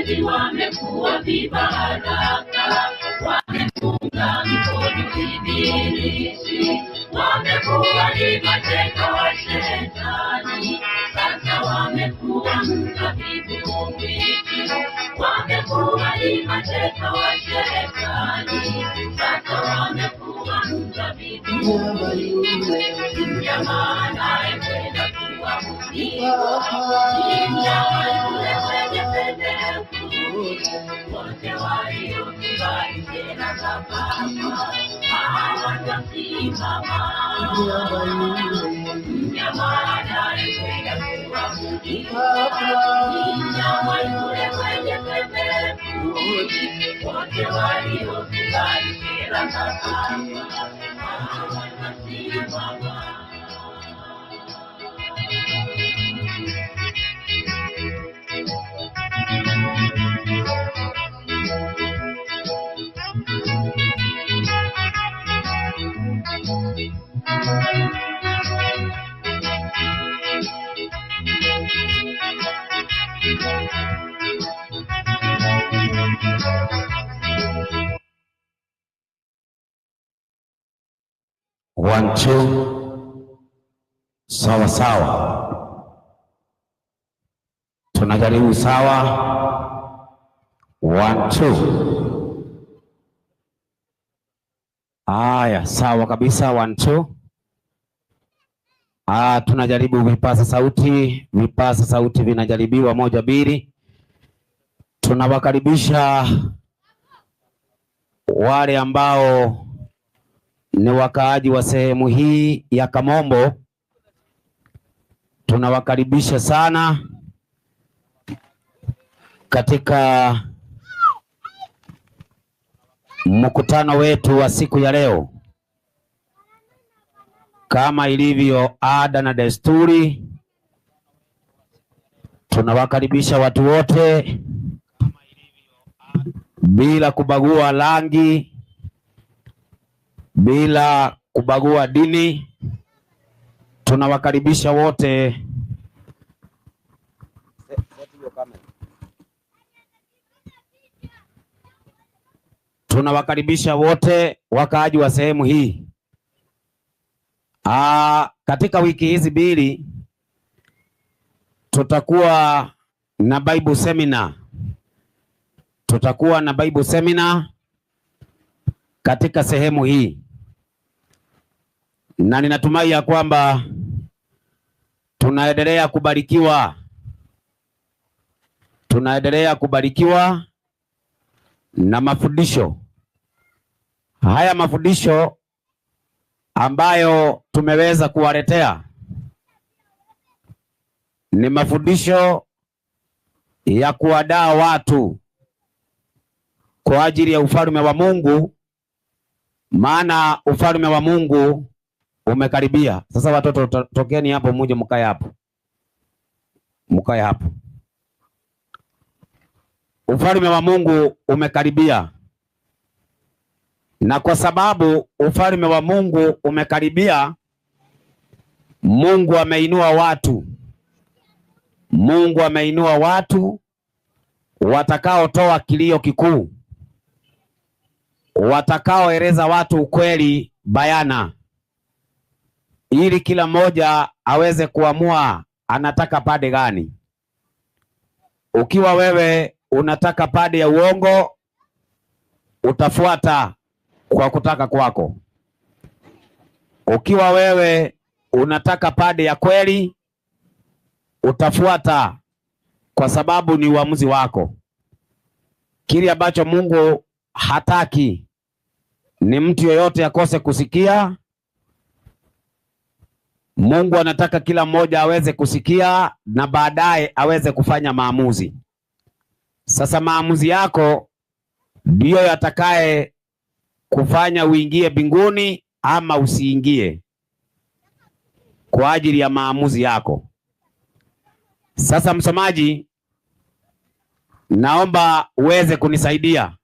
wezi wamekuwa vibaraka, wamefunga mikono ibilisi, wamekuwa ni mateka wa shetani, sasa wamekuwa mzabibu mbichi, wamekuwa ni mateka wa shetani, sasa wamekuwa mzabibu mbichi. Mnyama anayependa kuwa msiba, mnyama yule mwenye pendefu, wote waliokubali tena za Baba hawatasimama. Mnyama anayependa kuwa msiba, mnyama yule mwenye pendefu, wote waliokubali tena za Baba hawatasimama. One, two. Sawa sawa. Tunajaribu sawa. 1, 2. Aya, sawa kabisa. 1, 2. Tunajaribu vipasa sauti. Vipasa sauti vinajaribiwa 1, 2. Tunawakaribisha wale ambao ni wakaaji wa sehemu hii ya Kamombo. Tunawakaribisha sana katika mkutano wetu wa siku ya leo. Kama ilivyo ada na desturi, tunawakaribisha watu wote bila kubagua rangi, bila kubagua dini. Tunawakaribisha wote. Tunawakaribisha wote wakaaji wa sehemu hii. Katika wiki hizi mbili tutakuwa na Bible seminar. Tutakuwa na Bible seminar katika sehemu hii. Na ninatumai ya kwamba tunaendelea kubarikiwa. Tunaendelea kubarikiwa na mafundisho. Haya mafundisho ambayo tumeweza kuwaletea ni mafundisho ya kuwadaa watu kwa ajili ya ufalme wa Mungu, maana ufalme wa Mungu umekaribia. Sasa watoto, tokeni hapo muje mkae hapo. Mkae hapo. Ufalme wa Mungu umekaribia. Na kwa sababu ufalme wa Mungu umekaribia, Mungu ameinua watu. Mungu ameinua watu watakaotoa kilio kikuu, watakaoeleza watu ukweli bayana, ili kila mmoja aweze kuamua anataka pande gani. Ukiwa wewe unataka pande ya uongo, utafuata kwa kutaka kwako. Ukiwa wewe unataka pande ya kweli, utafuata kwa sababu ni uamuzi wako. Kile ambacho Mungu hataki ni mtu yoyote akose kusikia. Mungu anataka kila mmoja aweze kusikia na baadaye aweze kufanya maamuzi. Sasa maamuzi yako ndiyo yatakaye kufanya uingie mbinguni ama usiingie, kwa ajili ya maamuzi yako. Sasa msomaji, naomba uweze kunisaidia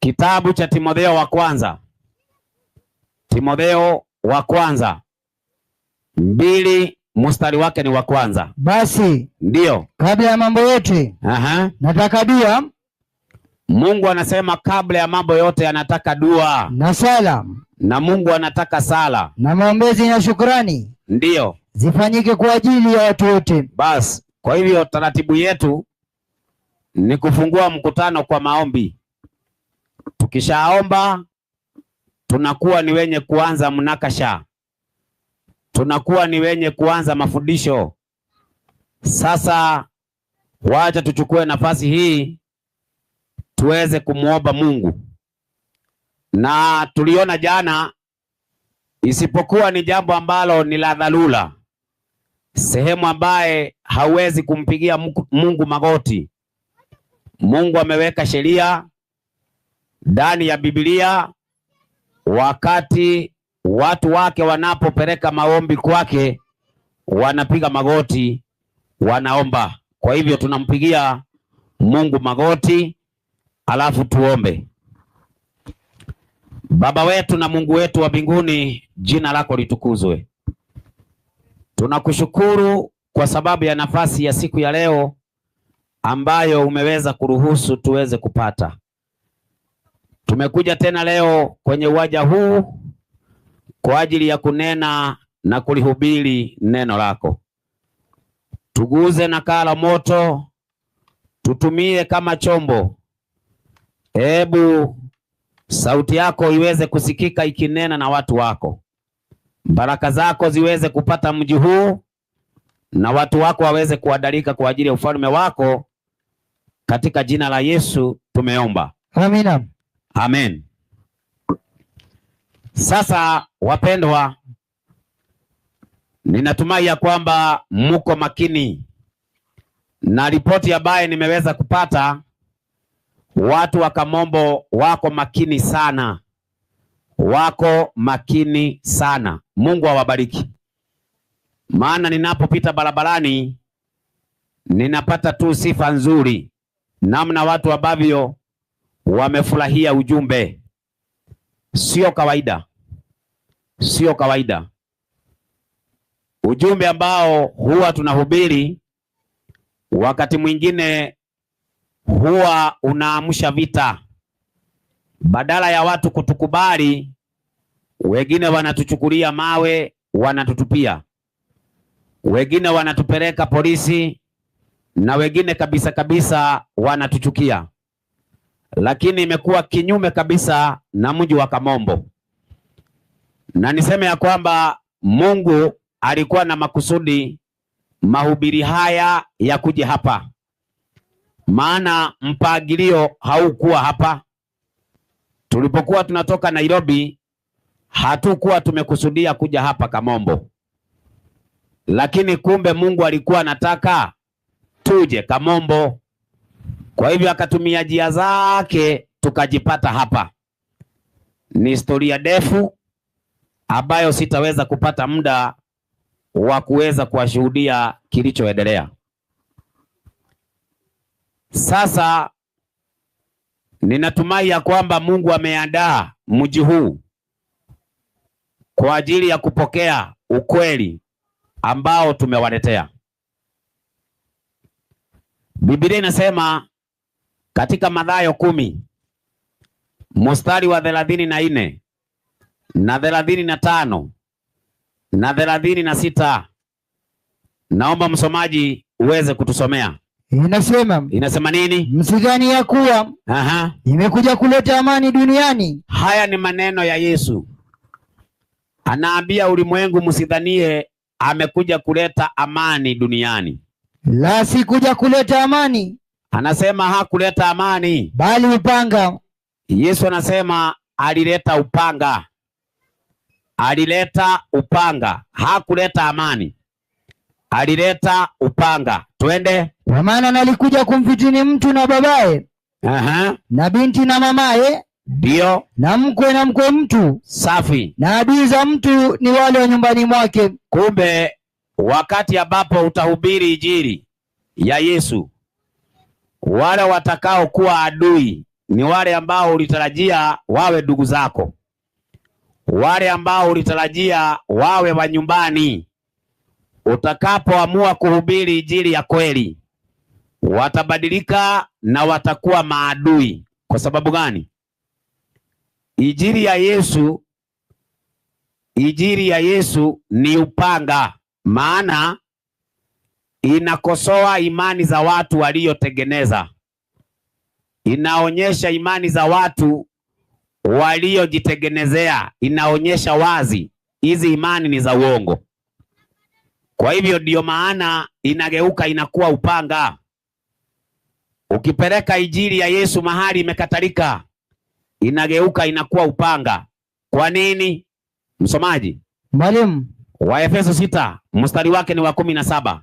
kitabu cha Timotheo wa kwanza. Timotheo wa kwanza 2 mstari wake ni wa kwanza. Basi ndio kabla ya mambo yote nataka dua. Mungu anasema kabla ya mambo yote anataka dua na sala, na Mungu anataka sala na maombezi na shukrani ndio zifanyike kwa ajili ya watu wote. Basi kwa hivyo taratibu yetu ni kufungua mkutano kwa maombi. Tukishaomba tunakuwa ni wenye kuanza mnakasha, tunakuwa ni wenye kuanza mafundisho. Sasa wacha tuchukue nafasi hii tuweze kumuomba Mungu. Na tuliona jana, isipokuwa ni jambo ambalo ni la dharura, sehemu ambaye hawezi kumpigia Mungu magoti. Mungu ameweka sheria ndani ya Biblia, wakati watu wake wanapopeleka maombi kwake, wanapiga magoti, wanaomba. Kwa hivyo tunampigia Mungu magoti, alafu tuombe. Baba wetu na Mungu wetu wa mbinguni, jina lako litukuzwe. Tunakushukuru kwa sababu ya nafasi ya siku ya leo ambayo umeweza kuruhusu tuweze kupata. Tumekuja tena leo kwenye uwanja huu kwa ajili ya kunena na kulihubiri neno lako. Tuguze nakala moto, tutumie kama chombo. Hebu sauti yako iweze kusikika ikinena na watu wako. Baraka zako ziweze kupata mji huu, na watu wako waweze kuadalika kwa ajili ya ufalme wako. Katika jina la Yesu tumeomba. Amina. Amen. Sasa wapendwa, ninatumai ya kwamba mko makini na ripoti ambayo nimeweza kupata. Watu wa Kamombo wako makini sana, wako makini sana. Mungu awabariki. Maana ninapopita barabarani ninapata tu sifa nzuri, namna watu ambavyo wamefurahia ujumbe. Sio kawaida, sio kawaida. Ujumbe ambao huwa tunahubiri wakati mwingine huwa unaamsha vita. Badala ya watu kutukubali, wengine wanatuchukulia mawe, wanatutupia. Wengine wanatupeleka polisi, na wengine kabisa kabisa wanatuchukia. Lakini imekuwa kinyume kabisa na mji wa Kamombo. Na niseme ya kwamba Mungu alikuwa na makusudi mahubiri haya ya kuja hapa. Maana mpangilio haukuwa hapa. Tulipokuwa tunatoka Nairobi, hatukuwa tumekusudia kuja hapa Kamombo. Lakini kumbe Mungu alikuwa anataka tuje Kamombo. Kwa hivyo akatumia njia zake tukajipata hapa. Ni historia ndefu ambayo sitaweza kupata muda wa kuweza kuwashuhudia kilichoendelea. Sasa ninatumai ya kwamba Mungu ameandaa mji huu kwa ajili ya kupokea ukweli ambao tumewaletea. Biblia inasema katika Mathayo 10 mstari wa 34 na 35 na 36. Naomba msomaji uweze kutusomea. Inasema nini? Msidhani ya kuwa imekuja kuleta amani duniani. Haya ni maneno ya Yesu. Anaambia ulimwengu, msidhanie amekuja kuleta amani duniani. La, si kuja kuleta amani. Anasema hakuleta amani, bali upanga. Yesu anasema alileta upanga. Alileta upanga, hakuleta amani. Alileta upanga. Twende. Kwa maana nalikuja kumfitini mtu na babaye, na binti na mamaye, ndio, na mkwe mtu. Safi. Na adui za mtu ni wale wa nyumbani mwake. Kumbe wakati ambapo utahubiri injili ya Yesu, wale watakao kuwa adui ni wale ambao ulitarajia wawe ndugu zako, wale ambao ulitarajia wawe wa nyumbani, utakapoamua kuhubiri injili ya kweli, watabadilika na watakuwa maadui. Kwa sababu gani? Injili ya Yesu ni upanga, maana inakosoa imani za watu waliotengeneza, inaonyesha imani za watu waliojitengenezea, inaonyesha wazi hizi imani ni za uongo. Kwa hivyo ndio maana inageuka inakuwa upanga. Ukipeleka injili ya Yesu mahali imekatalika, inageuka inakuwa upanga. Kwa nini? Msomaji. Mwalimu. Waefeso 6 mstari wake ni wa 17.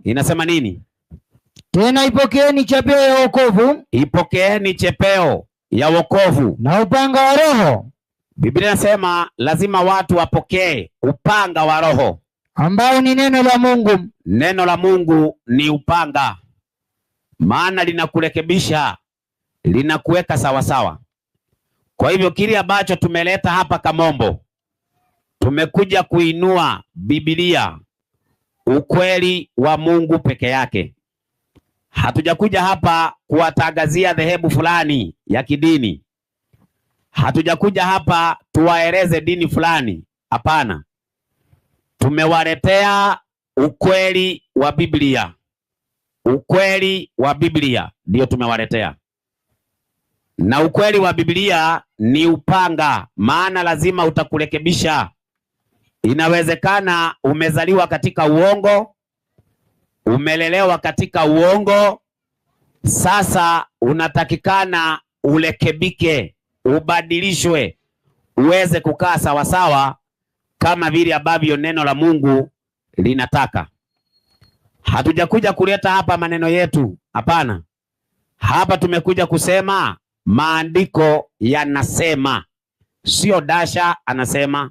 Inasema nini? Tena ipokeeni chepeo ya wokovu. Ipokeeni chepeo ya wokovu na upanga wa Roho. Biblia inasema lazima watu wapokee upanga wa Roho, ambao ni neno la Mungu. Neno la Mungu ni upanga, maana linakurekebisha, linakuweka sawasawa. Kwa hivyo kile ambacho tumeleta hapa Kamombo, tumekuja kuinua Biblia, ukweli wa Mungu peke yake. Hatujakuja hapa kuwatangazia dhehebu fulani ya kidini. Hatujakuja hapa tuwaeleze dini fulani. Hapana. Tumewaletea ukweli wa Biblia. Ukweli wa Biblia ndio tumewaletea. Na ukweli wa Biblia ni upanga, maana lazima utakurekebisha. Inawezekana umezaliwa katika uongo, umelelewa katika uongo, sasa unatakikana urekebike, ubadilishwe, uweze kukaa sawasawa kama vile ambavyo neno la Mungu linataka. Hatujakuja kuleta hapa maneno yetu, hapana. Hapa tumekuja kusema maandiko yanasema, sio Dasha anasema,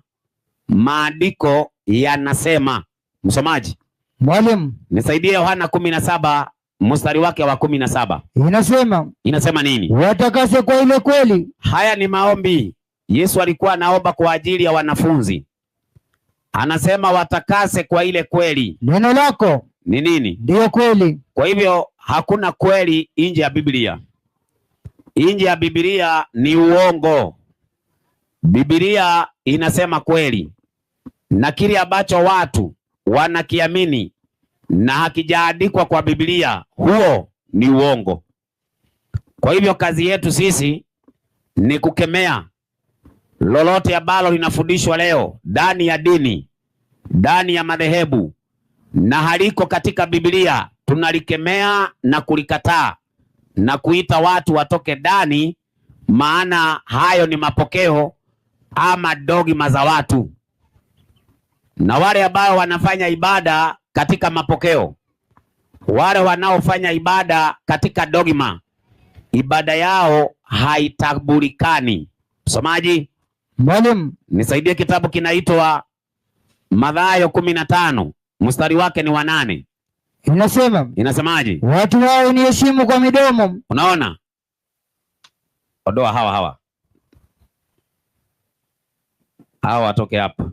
maandiko yanasema. Msomaji. Mwalimu. Nisaidie Yohana 17 mstari wake wa 17. Inasema nini? Watakase kwa ile kweli. Haya ni maombi. Yesu alikuwa anaomba kwa ajili ya wanafunzi. Anasema watakase kwa ile kweli. Neno lako ni nini? Ndio kweli. Kwa hivyo hakuna kweli nje ya Biblia. Nje ya Biblia ni uongo. Biblia inasema kweli, na kile ambacho watu wanakiamini na hakijaandikwa kwa Biblia, huo ni uongo. Kwa hivyo kazi yetu sisi ni kukemea lolote ambalo linafundishwa leo ndani ya dini, ndani ya madhehebu, na haliko katika Biblia. Tunalikemea na kulikataa na kuita watu watoke ndani, maana hayo ni mapokeo ama dogma za watu. Na wale ambao wanafanya ibada katika mapokeo, wale wanaofanya ibada katika dogma, ibada yao haitabulikani. Msomaji. Mwalimu. Nisaidie kitabu kinaitwa Mathayo 15 mstari wake ni wa 8. Inasemaje? Watu wao niheshimu kwa midomo. Unaona? Odoa hawa watoke hapa.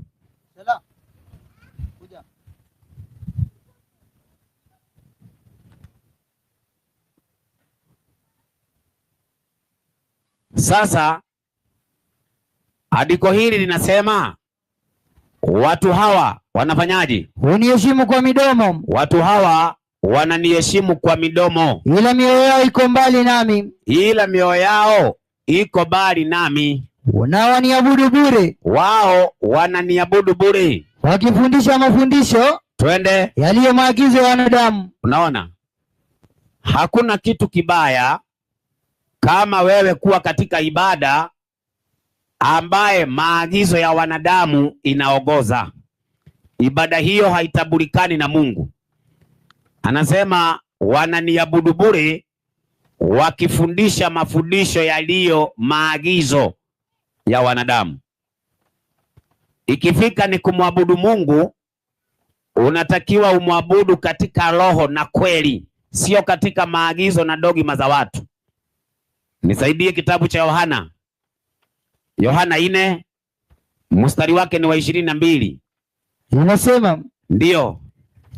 Sasa andiko hili linasema watu hawa wanafanyaje? Uniheshimu kwa midomo. Watu hawa wananiheshimu kwa midomo, ila mioyo yao iko mbali nami. Ila mioyo yao iko mbali nami. Na waniabudu bure. Wao wananiabudu bure, wakifundisha mafundisho yaliyo maagizo ya wanadamu. Unaona? Hakuna kitu kibaya kama wewe kuwa katika ibada ambaye maagizo ya wanadamu inaongoza. Ibada hiyo haitabulikani na Mungu. Anasema wananiabudu bure wakifundisha mafundisho yaliyo maagizo ya wanadamu. Ikifika ni kumwabudu Mungu, unatakiwa umwabudu katika roho na kweli, sio katika maagizo na dogma za watu. Nisaidie kitabu cha Yohana 4 mstari wake ni wa 22. Ndio.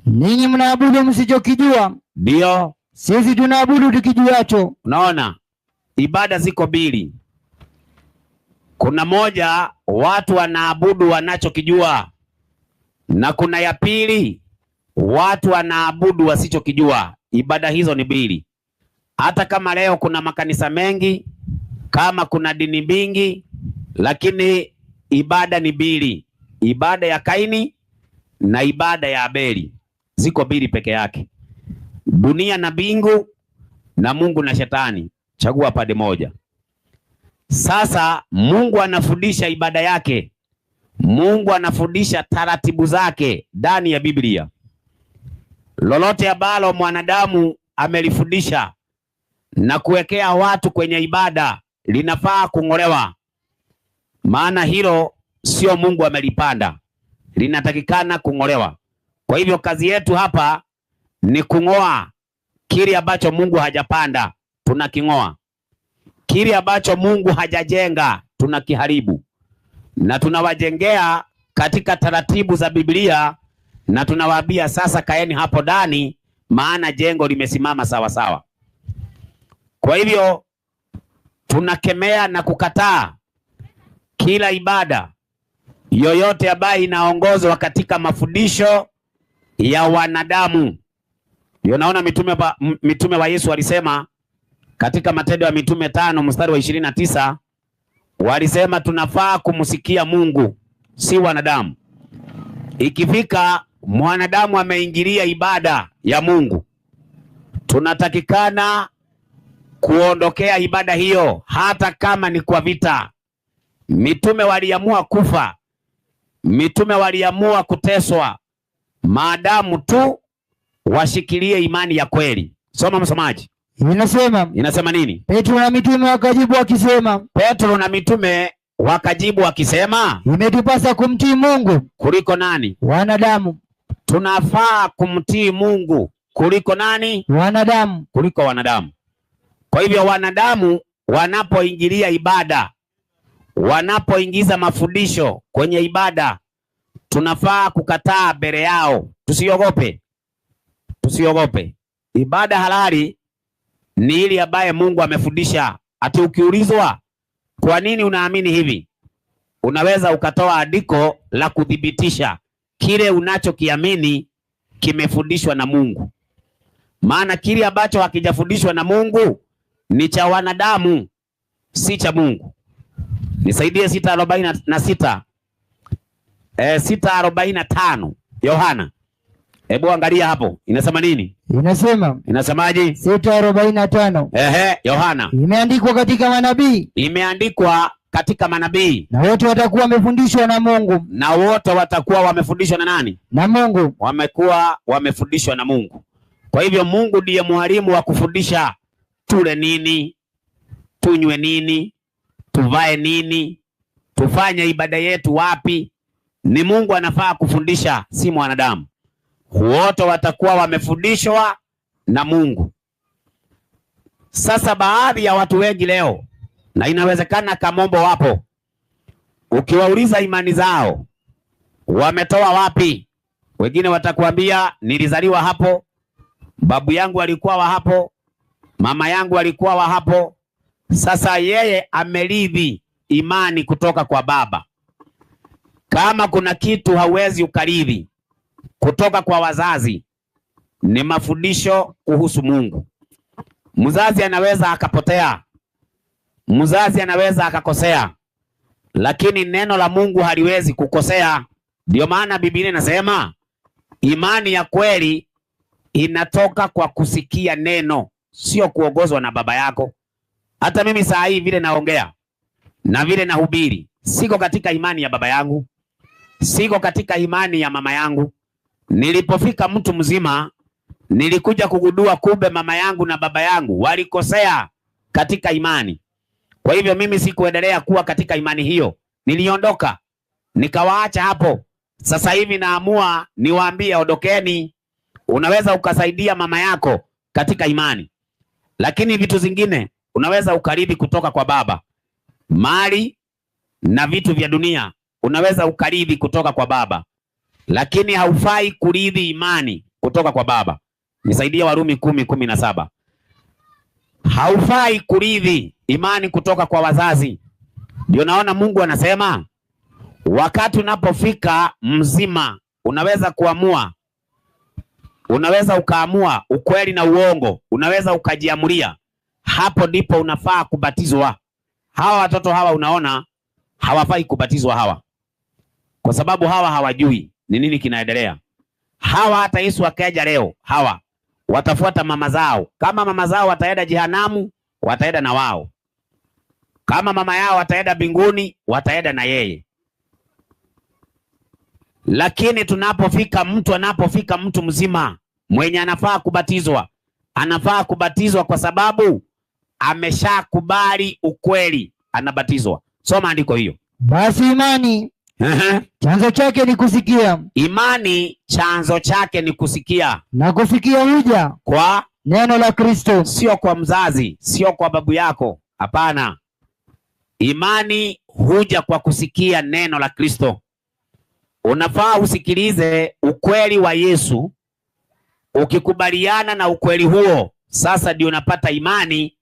Ninyi mnaabudu msichokijua. Ndio. Sisi tunaabudu tukijuacho. Unaona, ibada ziko mbili. Kuna moja watu wanaabudu wanachokijua, na kuna ya pili watu wanaabudu wasichokijua. Ibada hizo ni mbili. Hata kama leo kuna makanisa mengi, kama kuna dini mingi, lakini ibada ni mbili. Ibada ya Kaini na ibada ya Abeli. Ziko mbili peke yake. Dunia na mbingu na Mungu na shetani. Chagua pande moja. Sasa Mungu anafundisha ibada yake. Mungu anafundisha taratibu zake ndani ya Biblia. Lolote ambalo mwanadamu amelifundisha na kuwekea watu kwenye ibada linafaa kung'olewa. Maana hilo sio Mungu amelipanda. Linatakikana kung'olewa. Kwa hivyo kazi yetu hapa ni kung'oa kile ambacho Mungu hajapanda, tunaking'oa. Kile ambacho Mungu hajajenga, tunakiharibu. Na tunawajengea katika taratibu za Biblia, na tunawaambia sasa kaeni hapo ndani, maana jengo limesimama sawa sawa. Kwa hivyo tunakemea na kukataa kila ibada yoyote ambayo inaongozwa katika mafundisho ya wanadamu. Ndio naona mitume wa Yesu walisema katika Matendo ya Mitume 5 mstari wa 29, walisema tunafaa kumsikia Mungu, si wanadamu. Ikifika mwanadamu ameingilia ibada ya Mungu, tunatakikana kuondokea ibada hiyo, hata kama ni kwa vita. Mitume waliamua kufa, mitume waliamua kuteswa, maadamu tu washikilie imani ya kweli. Soma msomaji. Inasema nini? Petro na mitume wakajibu wakisema. Petro na mitume wakajibu wakisema, imetupasa kumtii Mungu kuliko nani? Wanadamu. Tunafaa kumtii Mungu kuliko nani? Wanadamu. Kuliko wanadamu. Kwa hivyo wanadamu wanapoingilia ibada, wanapoingiza mafundisho kwenye ibada, tunafaa kukataa mbele yao. Tusiogope. Tusiogope. Ibada halali ni ile ambaye Mungu amefundisha. Ati ukiulizwa kwa nini unaamini hivi, unaweza ukatoa andiko la kudhibitisha kile unachokiamini kimefundishwa na Mungu. Maana kile ambacho hakijafundishwa na Mungu ni cha wanadamu, si cha Mungu. Nisaidie 6:46. 6:45 Yohana. Hebu angalia hapo. Inasema nini? Inasemaje? 6:45. Yohana. Imeandikwa katika manabii. Imeandikwa katika manabii. Na wote watakuwa wamefundishwa na Mungu. Na wote watakuwa wamefundishwa na nani? Na Mungu. Wamekuwa wamefundishwa na Mungu. Kwa hivyo Mungu ndiye mwalimu wa kufundisha tule nini, tunywe nini, tuvae nini, tufanye ibada yetu wapi. Ni Mungu anafaa kufundisha, si mwanadamu. Wote watakuwa wamefundishwa na Mungu. Sasa baadhi ya watu wengi leo, na inawezekana Kamombo wapo, ukiwauliza imani zao wametoa wapi, wengine watakwambia nilizaliwa hapo, babu yangu alikuwa wa hapo, mama yangu alikuwa wa hapo. Sasa yeye amerithi imani kutoka kwa baba. Kama kuna kitu hauwezi ukarithi kutoka kwa wazazi, ni mafundisho kuhusu Mungu. Mzazi anaweza akapotea, mzazi anaweza akakosea, lakini neno la Mungu haliwezi kukosea. Ndio maana Biblia inasema imani ya kweli inatoka kwa kusikia neno, sio kuongozwa na baba yako. Hata mimi saa hii vile naongea na vile nahubiri, siko katika imani ya baba yangu, siko katika imani ya mama yangu. Nilipofika mtu mzima, nilikuja kugundua kumbe mama yangu na baba yangu walikosea katika imani. Kwa hivyo mimi sikuendelea kuwa katika imani hiyo, niliondoka, nikawaacha hapo. Sasa hivi naamua niwaambie ondokeni. Unaweza ukasaidia mama yako katika imani, lakini vitu zingine unaweza ukarithi kutoka kwa baba. Mali na vitu vya dunia unaweza ukarithi kutoka kwa baba, lakini haufai kurithi imani kutoka kwa baba. Nisaidie Warumi 10:17. Haufai kurithi imani kutoka kwa wazazi. Ndio naona Mungu anasema wakati unapofika mzima unaweza kuamua. Unaweza ukaamua ukweli na uongo, unaweza ukajiamulia. Hapo ndipo unafaa kubatizwa. Hawa watoto hawa unaona hawafai kubatizwa hawa, kwa sababu hawa hawajui ni nini kinaendelea. Hawa hata Yesu akaja leo, hawa watafuata mama zao. Kama mama zao wataenda jehanamu, wataenda na wao. Kama mama yao wataenda mbinguni, wataenda na yeye. Lakini anapofika mtu mzima mwenye anafaa kubatizwa, anafaa kubatizwa kwa sababu ameshakubali ukweli, anabatizwa. Soma andiko hiyo. Basi imani chanzo chake ni kusikia. Imani chanzo chake ni kusikia, na kusikia huja kwa neno la Kristo. Sio kwa mzazi, sio kwa babu yako, hapana. Imani huja kwa kusikia neno la Kristo. Unafaa usikilize ukweli wa Yesu. Ukikubaliana na ukweli huo, sasa ndio unapata imani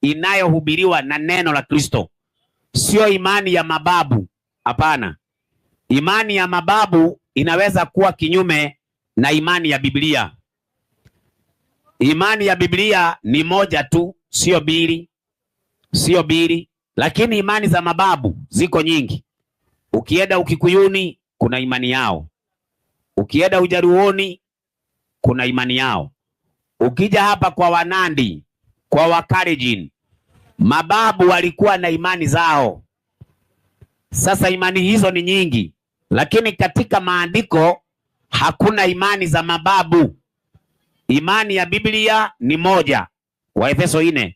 inayohubiriwa na neno la Kristo. Sio imani ya mababu, hapana. Imani ya mababu inaweza kuwa kinyume na imani ya Biblia. Imani ya Biblia ni moja tu, sio mbili, lakini imani za mababu ziko nyingi. Ukienda Ukikuyuni kuna imani yao, ukienda Ujaruoni kuna imani yao, ukija hapa kwa Wanandi, kwa Wakalenjin, mababu walikuwa na imani zao. Sasa imani hizo ni nyingi, lakini katika maandiko hakuna imani za mababu. Imani ya Biblia ni moja. Waefeso 4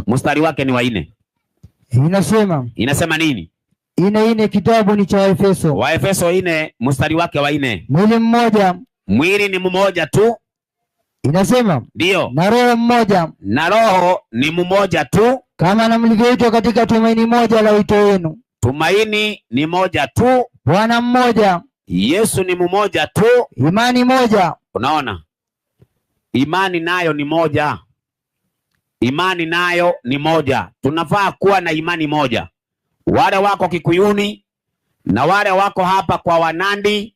mstari wake ni wa 4. Inasema nini? 4 kitabu ni cha Waefeso. Waefeso 4 mstari wake wa 4. Mwili mmoja. Mwili ni mmoja tu. Inasema ndio. Na roho mmoja. Na roho ni mmoja tu, kama na mlivyoitwa katika tumaini moja la wito wenu. Tumaini ni moja tu. Bwana mmoja. Yesu ni mmoja tu. Imani moja. Unaona? Imani nayo ni moja. Imani nayo ni moja. Tunafaa kuwa na imani moja. Wale wako Kikuyuni na wale wako hapa kwa Wanandi,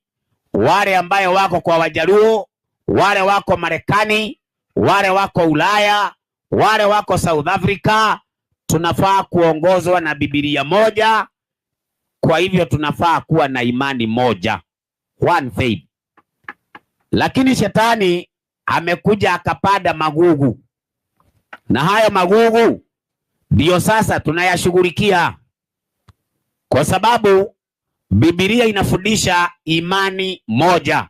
wale ambayo wako kwa Wajaluo, wale wako Marekani, wale wako Ulaya, wale wako South Africa, tunafaa kuongozwa na Biblia moja. Kwa hivyo tunafaa kuwa na imani moja, one faith. Lakini shetani amekuja akapanda magugu, na hayo magugu ndio sasa tunayashughulikia, kwa sababu Biblia inafundisha imani moja.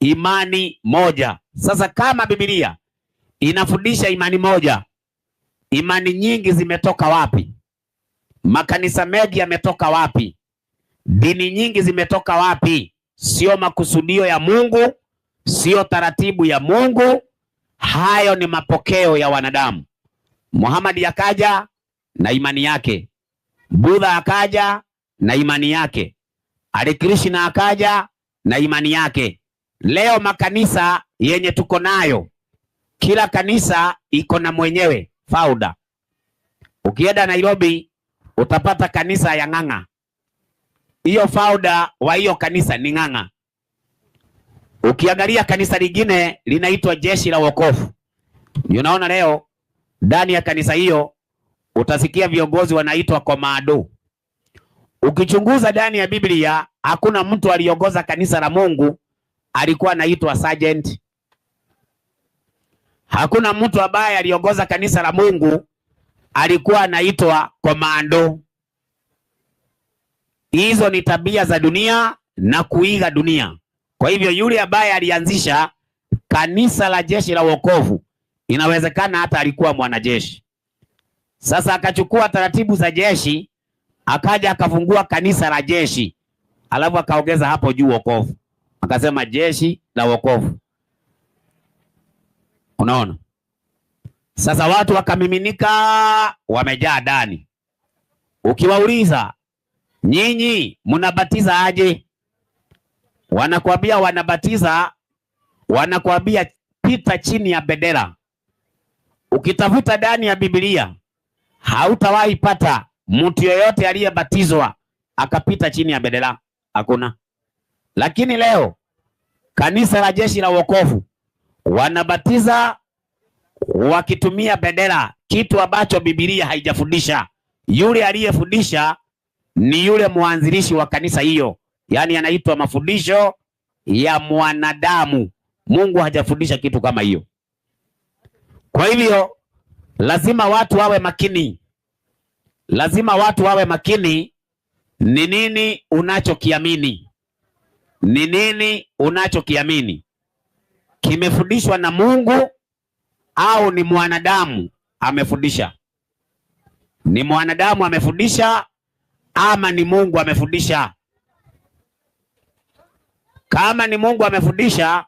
Imani moja. Sasa kama Biblia inafundisha imani moja, imani nyingi zimetoka wapi? Makanisa mengi yametoka wapi? Dini nyingi zimetoka wapi? Sio makusudio ya Mungu, sio taratibu ya Mungu. Hayo ni mapokeo ya wanadamu. Muhammad akaja na imani yake, Buddha akaja na imani yake, Hare Krishna akaja na imani yake. Leo makanisa yenye tuko nayo, kila kanisa iko na mwenyewe founder. Ukienda Nairobi utapata kanisa ya Ng'ang'a. Hiyo founder wa hiyo kanisa ni Ng'ang'a. Ukiangalia kanisa lingine linaitwa Jeshi la Wokovu. Unaona leo ndani ya kanisa hiyo utasikia viongozi wanaitwa komando. Ukichunguza ndani ya Biblia hakuna mtu aliongoza kanisa la Mungu alikuwa anaitwa sergeant. Hakuna mtu ambaye aliongoza kanisa la Mungu alikuwa anaitwa komando. Hizo ni tabia za dunia na kuiga dunia. Kwa hivyo yule ambaye alianzisha kanisa la Jeshi la Wokovu inawezekana hata alikuwa mwanajeshi. Sasa akachukua taratibu za jeshi, akaja akafungua kanisa la jeshi, alafu akaongeza hapo juu wokovu, akasema Jeshi la Wokovu. Unaona? Sasa watu wakamiminika, wamejaa ndani. Ukiwauliza nyinyi mnabatiza aje? Wanakuambia wanabatiza, wanakuambia pita chini ya bendera. Ukitafuta ndani ya Biblia hautawahi pata mtu yoyote aliyebatizwa akapita chini ya bendera, hakuna. Lakini leo kanisa la Jeshi la Wokovu wanabatiza wakitumia bendera, kitu ambacho Biblia haijafundisha. Yule aliyefundisha ni yule mwanzilishi wa kanisa hiyo, yaani anaitwa mafundisho ya mwanadamu. Mungu hajafundisha kitu kama hiyo. Kwa hivyo lazima watu wawe makini, lazima watu wawe makini. Ni nini unachokiamini? Ni nini unachokiamini? Kimefundishwa na Mungu au ni mwanadamu amefundisha? Ni mwanadamu amefundisha ama ni Mungu amefundisha? Kama ni Mungu amefundisha,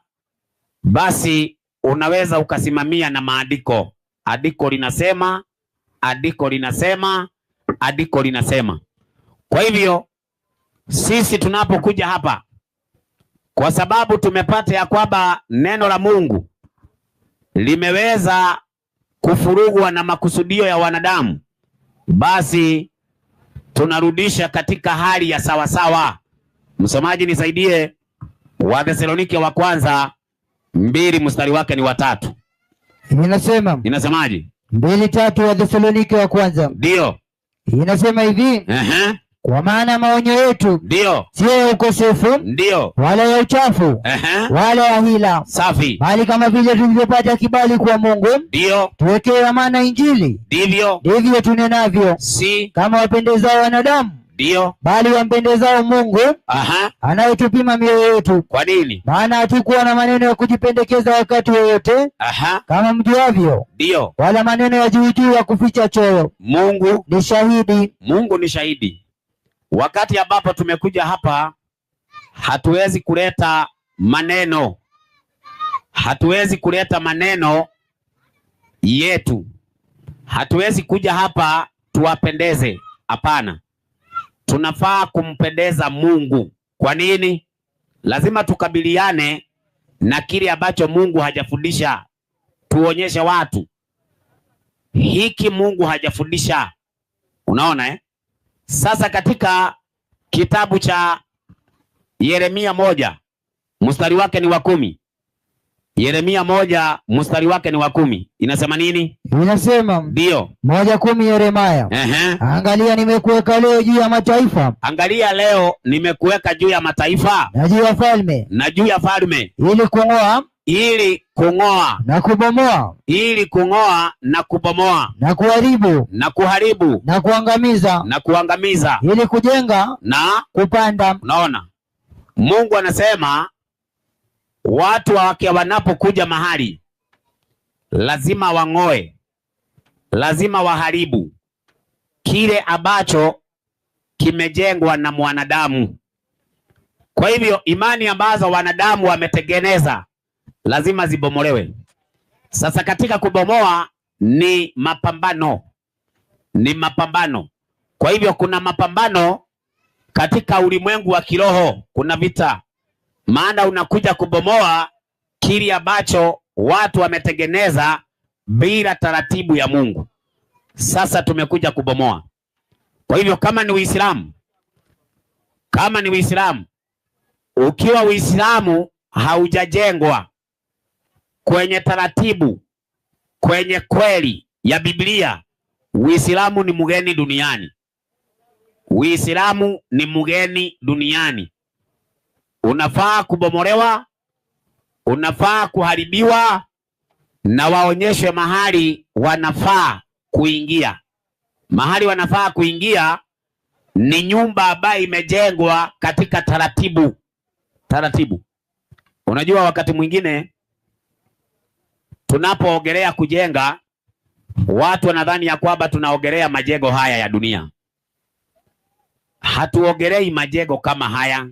basi unaweza ukasimamia na maandiko. Andiko linasema, andiko linasema, andiko linasema. Kwa hivyo sisi tunapokuja hapa, kwa sababu tumepata ya kwamba neno la Mungu limeweza kufurugwa na makusudio ya wanadamu, basi tunarudisha katika hali ya sawasawa. Msomaji nisaidie, Wathesalonike wa kwanza 2 mstari wake ni 3. Inasemaje? 2:3 Wathesalonike wa kwanza. Ndio. Inasema hivi. Kwa maana maonyo yetu ndio sio ya ukosefu, ndio wala ya uchafu, wala ya hila. Safi. Bali kama vile tulivyopata kibali kwa Mungu, ndio tuwekee amana Injili, ndivyo tunenavyo, si kama wapendezao wanadamu, ndio bali wampendezao Mungu, anayetupima mioyo yetu. Kwa nini? Maana hatukuwa na maneno ya kujipendekeza wakati wowote, kama mjuavyo, ndio, wala maneno ya juu juu ya kuficha choyo. Mungu ni shahidi. Mungu ni shahidi. Wakati ambapo tumekuja hapa, hatuwezi kuleta maneno, hatuwezi kuleta maneno yetu, hatuwezi kuja hapa tuwapendeze. Hapana, tunafaa kumpendeza Mungu. Kwa nini? Lazima tukabiliane na kile ambacho Mungu hajafundisha, tuonyeshe watu hiki Mungu hajafundisha. Unaona Sasa katika kitabu cha Yeremia 1 mstari wake ni wa 10. Yeremia 1 mstari wake ni wa 10. Inasema nini? Inasema ndio 1:10 Yeremia. Angalia nimekuweka leo juu ya mataifa. Angalia leo nimekuweka juu ya mataifa. Na juu ya falme. Na juu ya falme. Ili kung'oa. Ili kung'oa na kubomoa. Ili kung'oa na kubomoa. Na kuharibu. Na kuharibu. Na kuangamiza. Na kuangamiza. Ili kujenga na kupanda. Unaona? Mungu anasema watu wake wanapokuja mahali lazima wang'oe, lazima waharibu kile ambacho kimejengwa na mwanadamu. Kwa hivyo imani ambazo wanadamu wametengeneza lazima zibomolewe. Sasa katika kubomoa ni mapambano, ni mapambano. Kwa hivyo kuna mapambano katika ulimwengu wa kiroho, kuna vita. Maana unakuja kubomoa kile ambacho watu wametengeneza bila taratibu ya Mungu. Sasa tumekuja kubomoa. Kwa hivyo kama ni Uislamu, kama ni Uislamu, ukiwa Uislamu haujajengwa kwenye taratibu, kwenye kweli ya Biblia, Uislamu ni mgeni duniani. Uislamu ni mgeni duniani. Unafaa kubomolewa, unafaa kuharibiwa, na waonyeshwe mahali wanafaa kuingia. Mahali wanafaa kuingia ni nyumba ambayo imejengwa katika taratibu. Taratibu. Unajua wakati mwingine tunapoogelea kujenga, watu wanadhani ya kwamba tunaogelea majengo haya ya dunia. Hatuogelei majengo kama haya.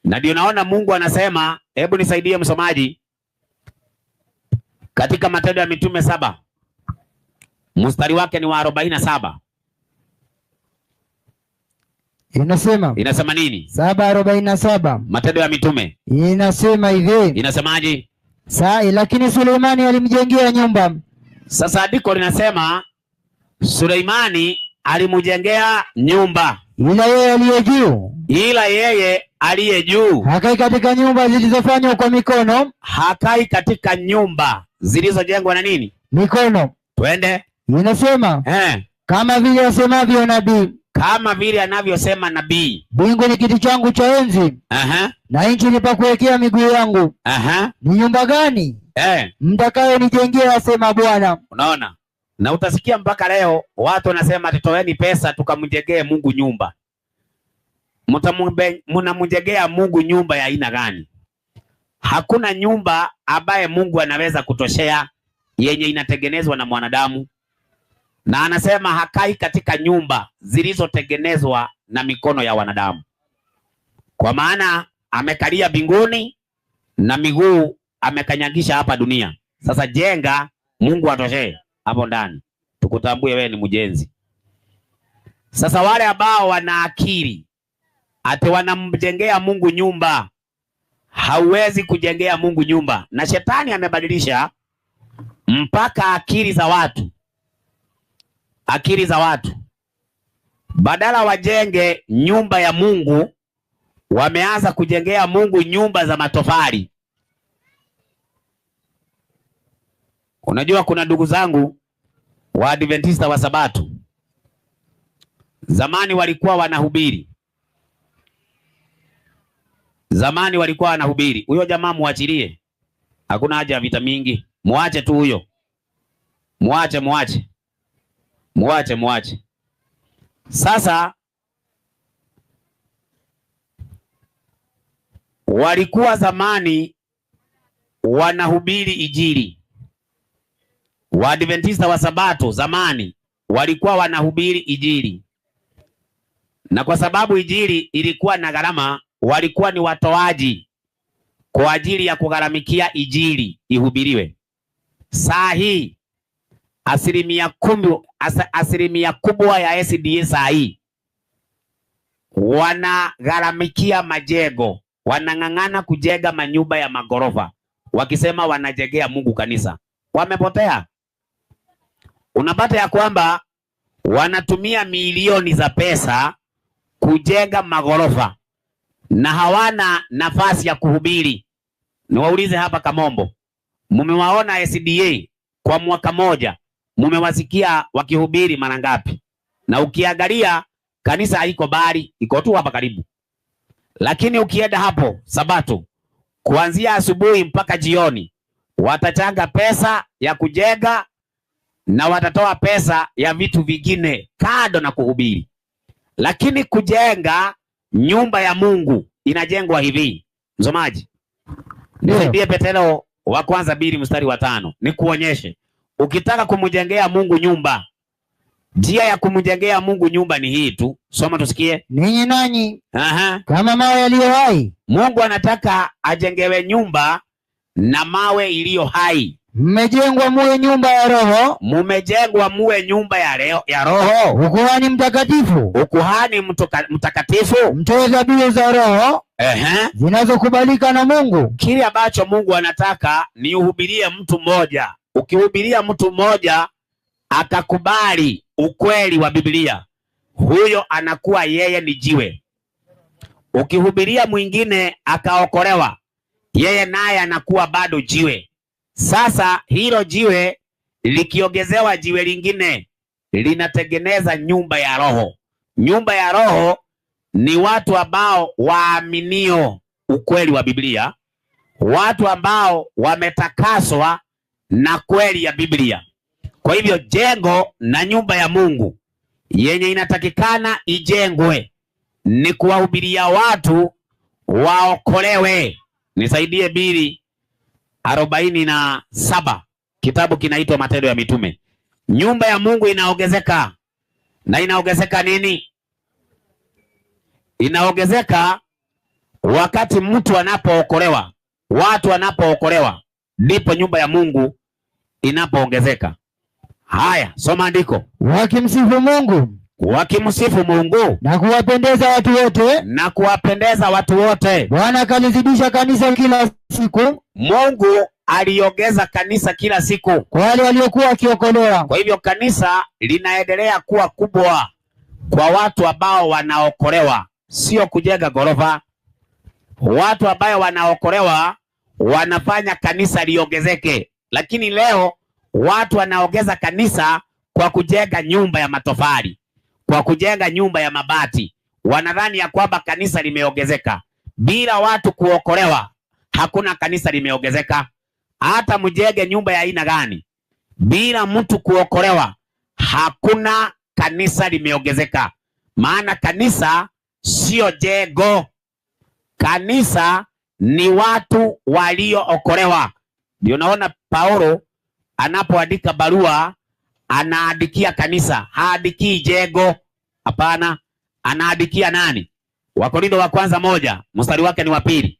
Na ndio naona Mungu anasema, hebu nisaidie msomaji, katika Matendo ya Mitume 7 mstari wake ni wa 47. Inasema nini? 7:47. Matendo ya Mitume. Inasema hivi. Inasemaje? Lakini Suleimani alimjengea nyumba. Sasa andiko linasema Suleimani alimjengea nyumba. Ila yeye aliye juu hakai katika nyumba zilizofanywa kwa mikono. Hakai katika nyumba zilizojengwa na nini? Mikono. Twende. Inasema kama vile asemavyo nabii. Kama vile anavyosema nabii. Mbingu ni kiti changu cha enzi. Na nchi ni pa kuwekea miguu yangu. Ni nyumba gani mtakayo nijengea, asema Bwana. Unaona? Na utasikia mpaka leo watu wanasema tutoeni pesa tukamjengee Mungu nyumba. Mnamjengea Mungu nyumba ya aina gani? Hakuna nyumba ambaye Mungu anaweza kutoshea yenye inatengenezwa na mwanadamu. Na anasema hakai katika nyumba zilizotengenezwa na mikono ya wanadamu. Kwa maana amekalia mbinguni na miguu amekanyagisha hapa dunia. Sasa jenga Mungu atoshee hapo ndani. Tukutambue wewe ni mjenzi. Sasa wale ambao wana akili ate wanamjengea Mungu nyumba, hauwezi kujengea Mungu nyumba. Na shetani amebadilisha mpaka akili za watu. Akili za watu. Badala wajenge nyumba ya Mungu, wameanza kujengea Mungu nyumba za matofali. Unajua kuna ndugu zangu wa Adventista wa Sabato. Zamani walikuwa wanahubiri. Huyo jamaa muachilie. Hakuna haja ya vita mingi. Muache tu huyo. Muache. Sasa walikuwa zamani wanahubiri Injili. Waadventista wa Sabato zamani walikuwa wanahubiri Injili. Na kwa sababu Injili ilikuwa na gharama, walikuwa ni watoaji kwa ajili ya kugharamikia Injili ihubiriwe. Saa hii asilimia kubwa ya SDA saa hii wanagharamikia majengo, wanang'ang'ana kujenga manyumba ya magorofa, wakisema wanajengea Mungu kanisa. Wamepotea. Unapata ya kwamba wanatumia milioni za pesa kujenga magorofa na hawana nafasi ya kuhubiri. Niwaulize hapa Kamombo, mumewaona SDA kwa mwaka moja, mumewasikia wakihubiri mara ngapi? Na ukiangalia kanisa haiko bali, iko tu hapa karibu. Lakini ukienda hapo Sabato, kuanzia asubuhi mpaka jioni, watachanga pesa ya kujenga na watatoa pesa ya vitu vingine kado na kuhubiri. Lakini kujenga nyumba ya Mungu inajengwa hivi. Msomaji, nisaidie Petero wa kwanza 2:5. Nikuonyeshe. Ukitaka kumjengea Mungu nyumba, njia ya kumjengea Mungu nyumba ni hii tu. Soma tusikie. Ninyi nanyi kama mawe yaliyo hai. Mungu anataka ajengewe nyumba na mawe iliyo hai. Mmejengwa muwe nyumba ya roho. Mumejengwa muwe nyumba ya roho. Ukuhani mtakatifu. Mtoe dhabihu za roho zinazokubalika na Mungu. Kile ambacho Mungu anataka ni uhubirie mtu mmoja. Ukihubiria mtu mmoja akakubali ukweli wa Biblia, huyo anakuwa yeye ni jiwe. Ukihubiria mwingine akaokolewa, yeye naye anakuwa bado jiwe. Sasa hilo jiwe likiongezewa jiwe lingine linatengeneza nyumba ya roho. Nyumba ya roho ni watu ambao waaminio ukweli wa Biblia, watu ambao wametakaswa na kweli ya Biblia. Kwa hivyo jengo na nyumba ya Mungu yenye inatakikana ijengwe ni kuwahubiria watu waokolewe. Nisaidie 2:47. Kitabu kinaitwa Matendo ya Mitume. Nyumba ya Mungu inaongezeka. Na inaongezeka nini? Inaongezeka wakati mtu anapookolewa. Watu wanapookolewa ndipo nyumba ya Mungu inapoongezeka. Haya, soma andiko. Wakimsifu Mungu wakimsifu Mungu na kuwapendeza watu wote. Bwana akalizidisha kanisa kila siku. Mungu aliongeza kanisa kila siku kwa wale waliokuwa wakiokolewa. Kwa hivyo kanisa linaendelea kuwa kubwa kwa watu ambao wanaokolewa, sio kujenga gorofa. Watu ambao wanaokolewa wanafanya kanisa liongezeke, lakini leo watu wanaongeza kanisa kwa kujenga nyumba ya matofali, kwa kujenga nyumba ya mabati. Wanadhani ya kwamba kanisa limeongezeka. Bila watu kuokolewa hakuna kanisa limeongezeka. Hata mjenge nyumba ya aina gani, bila mtu kuokolewa hakuna kanisa limeongezeka. Maana kanisa sio jengo, kanisa ni watu waliookolewa. Ndio naona Paulo anapoandika barua anaandikia kanisa, haandikii jengo. Hapana, anaandikia nani? Wakorintho wa kwanza 1 mstari wake ni wa 2.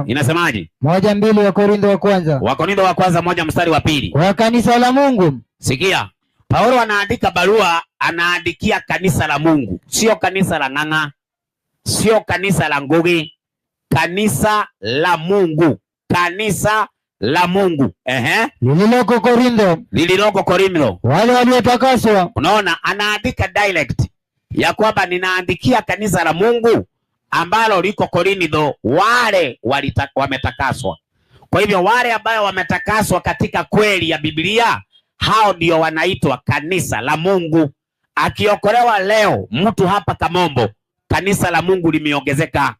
Inasemaje? 1:2 Wakorintho wa kwanza. Wakorintho wa kwanza 1 mstari wa 2. Kwa kanisa la Mungu. Sikia, Paulo anaandika barua, anaandikia kanisa la Mungu, sio kanisa la ng'ang'a, sio kanisa la Ngugi, kanisa la Mungu, kanisa la Mungu. Lililoko Korintho, wale waliotakaswa. Unaona, anaandika direct ya kwamba ninaandikia kanisa la Mungu ambalo liko Korintho, wale wametakaswa. Kwa hivyo wale ambao wametakaswa katika kweli ya Biblia, hao ndio wanaitwa kanisa la Mungu. Akiokolewa leo mtu hapa Kamombo, kanisa la Mungu limeongezeka.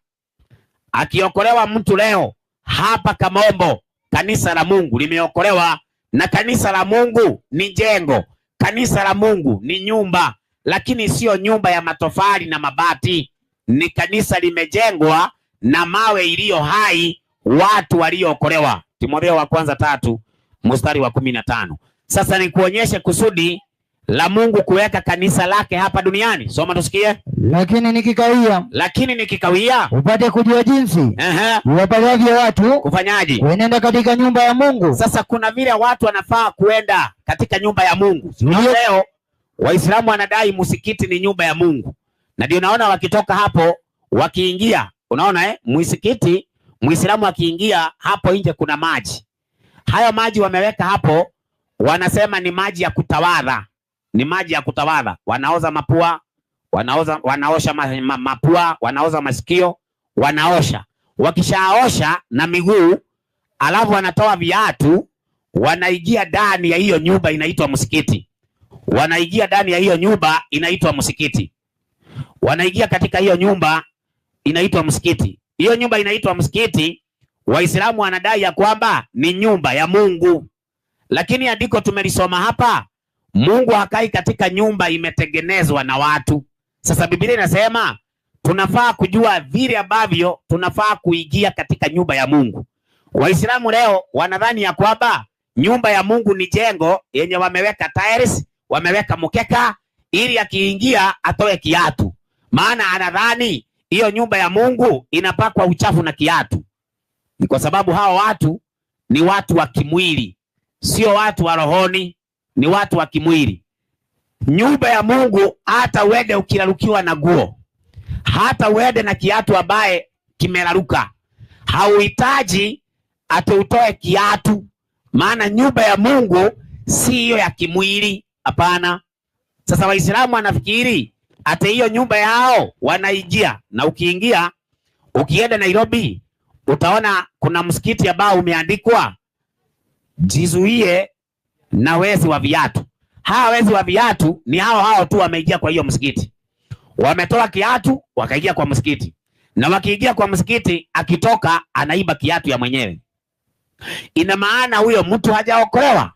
Akiokolewa mtu leo hapa Kamombo, kanisa la Mungu limeokolewa. Na kanisa la Mungu ni jengo, kanisa la Mungu ni nyumba, lakini sio nyumba ya matofali na mabati. Ni kanisa limejengwa na mawe iliyo hai, watu waliookolewa. Timotheo wa kwanza 3 mstari wa 15. Sasa ni kuonyesha kusudi la Mungu kuweka kanisa lake hapa duniani. Soma tusikie. Lakini nikikawia upate kujua jinsi wapasavyo watu kufanyaje, kuenenda katika nyumba ya Mungu. Sasa kuna vile watu wanafaa kuenda katika nyumba ya Mungu. Leo Waislamu wanadai msikiti ni nyumba ya Mungu, na ndio naona wakitoka hapo wakiingia, unaona msikiti, Muislamu akiingia hapo nje kuna maji. Hayo maji wameweka hapo, wanasema ni maji ya kutawadha. Ni maji ya kutawadha. Wanaoza mapua, wanaosha mapua, wanaoza masikio, wanaosha. Wakishaosha na miguu, alafu wanatoa viatu, wanaingia ndani ya hiyo nyumba inaitwa msikiti. Wanaingia ndani ya hiyo nyumba inaitwa msikiti. Wanaingia katika hiyo nyumba inaitwa msikiti. Hiyo nyumba inaitwa msikiti. Waislamu wanadai ya kwamba ni nyumba ya Mungu. Lakini andiko tumelisoma hapa, Mungu hakai katika nyumba imetengenezwa na watu. Sasa Biblia inasema tunafaa kujua vile ambavyo tunafaa kuingia katika nyumba ya Mungu. Waislamu leo wanadhani ya kwamba nyumba ya Mungu ni jengo yenye wameweka tiles, wameweka mkeka ili akiingia atoe kiatu. Maana anadhani hiyo nyumba ya Mungu inapakwa uchafu na kiatu. Ni kwa sababu hao watu ni watu wa kimwili, sio watu wa rohoni, ni watu wa kimwili. Nyumba ya Mungu hata uende ukirarukiwa na nguo, hata uende na kiatu ambaye kimeraruka, hauhitaji atutoe kiatu, maana nyumba ya Mungu si hiyo ya kimwili. Hapana. Sasa Waislamu wanafikiri ate hiyo nyumba yao wanaingia, na ukiingia, ukienda Nairobi utaona kuna msikiti ambao umeandikwa jizuie na wezi wa viatu. Hawa wezi wa viatu ni hao tu wameingia kwa hiyo msikiti. Wametoa kiatu wakaingia kwa msikiti. Na wakiingia kwa msikiti, akitoka anaiba kiatu ya mwenyewe. Ina maana huyo mtu hajaokolewa.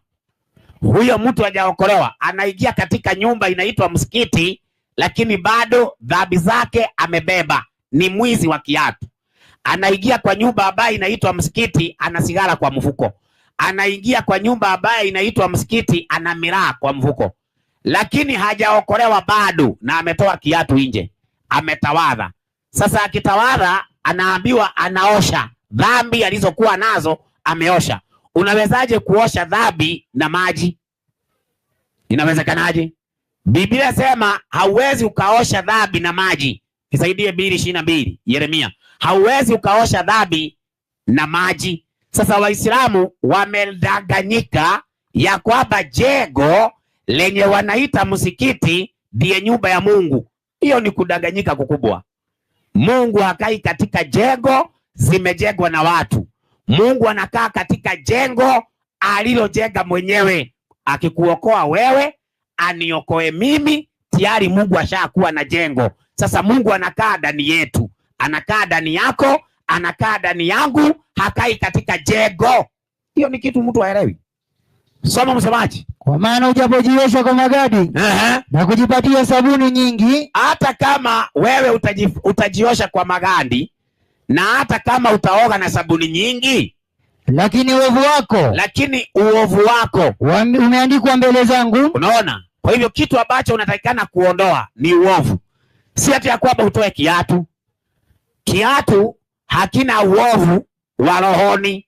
Huyo mtu hajaokolewa, anaingia katika nyumba inaitwa msikiti, lakini bado dhambi zake amebeba, ni mwizi wa kiatu. Anaingia kwa nyumba ambayo inaitwa msikiti, ana sigara kwa mfuko. Anaingia kwa nyumba ambayo inaitwa msikiti, ana miraa kwa mfuko. Lakini hajaokolewa bado, na ametoa kiatu nje, ametawadha. Sasa akitawadha, anaambiwa anaosha dhambi alizokuwa nazo, ameosha. Unawezaje kuosha dhambi na maji? Inawezekanaje? Biblia sema hauwezi ukaosha dhambi na maji. Nisaidie 2:22 Yeremia. Hauwezi ukaosha dhambi na maji. Sasa Waislamu wamedanganyika ya kwamba jengo lenye wanaita msikiti ndiye nyumba ya Mungu. Hiyo ni kudanganyika kukubwa. Mungu hakai katika jengo zimejengwa na watu. Mungu anakaa katika jengo alilojenga mwenyewe. Akikuokoa wewe, aniokoe mimi, tayari Mungu ashakuwa na jengo. Sasa Mungu anakaa ndani yetu, anakaa ndani yako, anakaa ndani yangu, hakai katika jengo. Hiyo ni kitu mtu haelewi. Soma msemaji. Kwa maana ujapojiosha kwa magadi na kujipatia sabuni nyingi, hata kama wewe utajiosha kwa magadi na hata kama utaoga na sabuni nyingi, lakini uovu wako umeandikwa mbele zangu. Unaona? Kwa hivyo kitu ambacho unatakikana kuondoa ni uovu. Si ati ya kwamba utoe kiatu. Kiatu hakina uovu wa rohoni.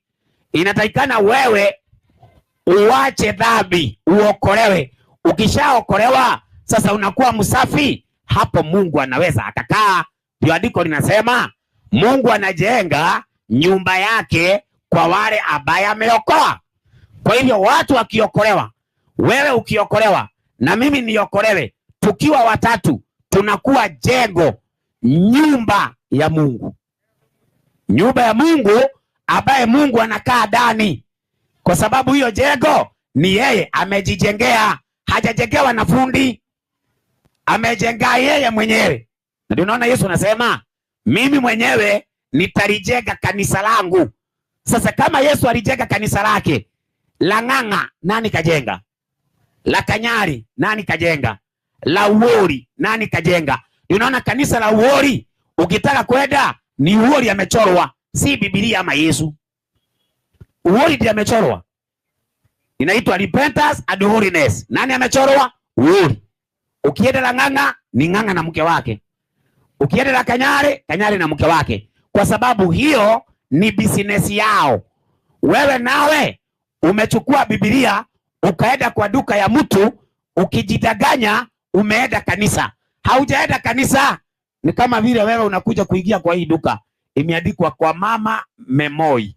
Inatakikana wewe uache dhambi, uokolewe. Ukishaokolewa sasa unakuwa msafi, hapo Mungu anaweza akakaa. Ndio andiko linasema Mungu anajenga nyumba yake kwa wale ambaye ameokoa. Kwa hivyo watu wakiokolewa, wewe ukiokolewa na mimi niokolewe, tukiwa watatu tunakuwa jengo, nyumba ya Mungu. Nyumba ya Mungu ambaye Mungu anakaa ndani. Kwa sababu hiyo jengo ni yeye amejijengea, hajajengewa na fundi. Amejenga yeye mwenyewe. Na ndio unaona Yesu anasema, mimi mwenyewe nitalijenga kanisa langu. Sasa kama Yesu alijenga kanisa lake, la Ng'ang'a nani kajenga? La Kanyari nani kajenga? La Uori nani kajenga? Unaona kanisa la Uori, ukitaka kwenda ni Uori amechorwa, si Biblia ama Yesu. Uori ndiye amechorwa. Inaitwa Repentance and Holiness. Nani amechorwa? Uori. Ukienda la Ng'ang'a ni Ng'ang'a na mke wake. Ukienda la Kanyari, Kanyari na mke wake. Kwa sababu hiyo ni business yao. Wewe nawe umechukua Biblia ukaenda kwa duka ya mtu ukijidanganya umeenda kanisa. Haujaenda kanisa. Ni kama vile wewe unakuja kuingia kwa hii duka, imeandikwa kwa Mama Memoi.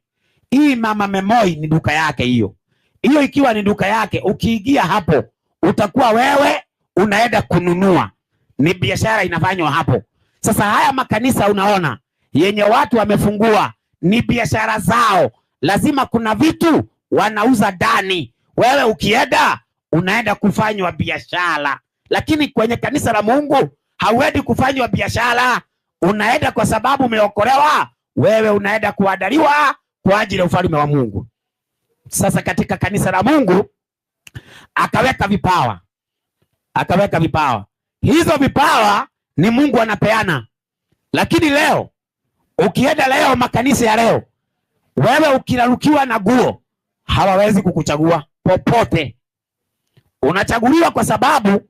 Hii Mama Memoi ni duka yake hiyo. Hiyo ikiwa ni duka yake, ukiingia hapo utakuwa wewe unaenda kununua. Ni biashara inafanywa hapo. Sasa haya makanisa unaona yenye watu wamefungua ni biashara zao. Lazima kuna vitu wanauza ndani. Wewe ukienda unaenda kufanywa biashara. Lakini kwenye kanisa la Mungu hauendi kufanywa biashara. Unaenda kwa sababu umeokolewa. Wewe unaenda kuandaliwa kwa ajili ya ufalme wa Mungu. Sasa katika kanisa la Mungu akaweka vipawa. Akaweka vipawa. Hizo vipawa ni Mungu anapeana. Lakini leo ukienda leo makanisa ya leo, wewe ukirarukiwa na guo, hawawezi kukuchagua popote. Unachaguliwa kwa sababu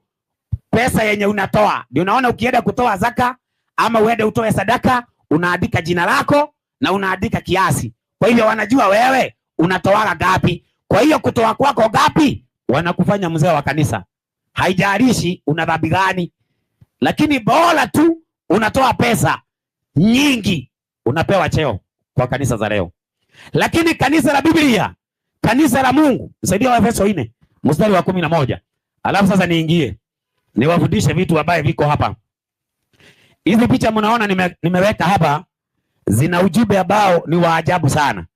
pesa yenye unatoa. Ndio unaona ukienda kutoa zaka ama uende utoe sadaka, unaandika jina lako na unaandika kiasi. Kwa hivyo wanajua wewe unatoa ngapi. Kwa hiyo kutoa kwako ngapi wanakufanya mzee wa kanisa. Haijalishi una dhambi gani. Lakini bora tu unatoa pesa nyingi, unapewa cheo kwa kanisa za leo. Lakini kanisa la Biblia, kanisa la Mungu, msaidia wa Efeso 4 mstari wa 11. Alafu sasa niingie niwafundishe vitu ambaye viko hapa. Hizi picha mnaona nimeweka hapa zina ujumbe ambao ni wa ajabu sana.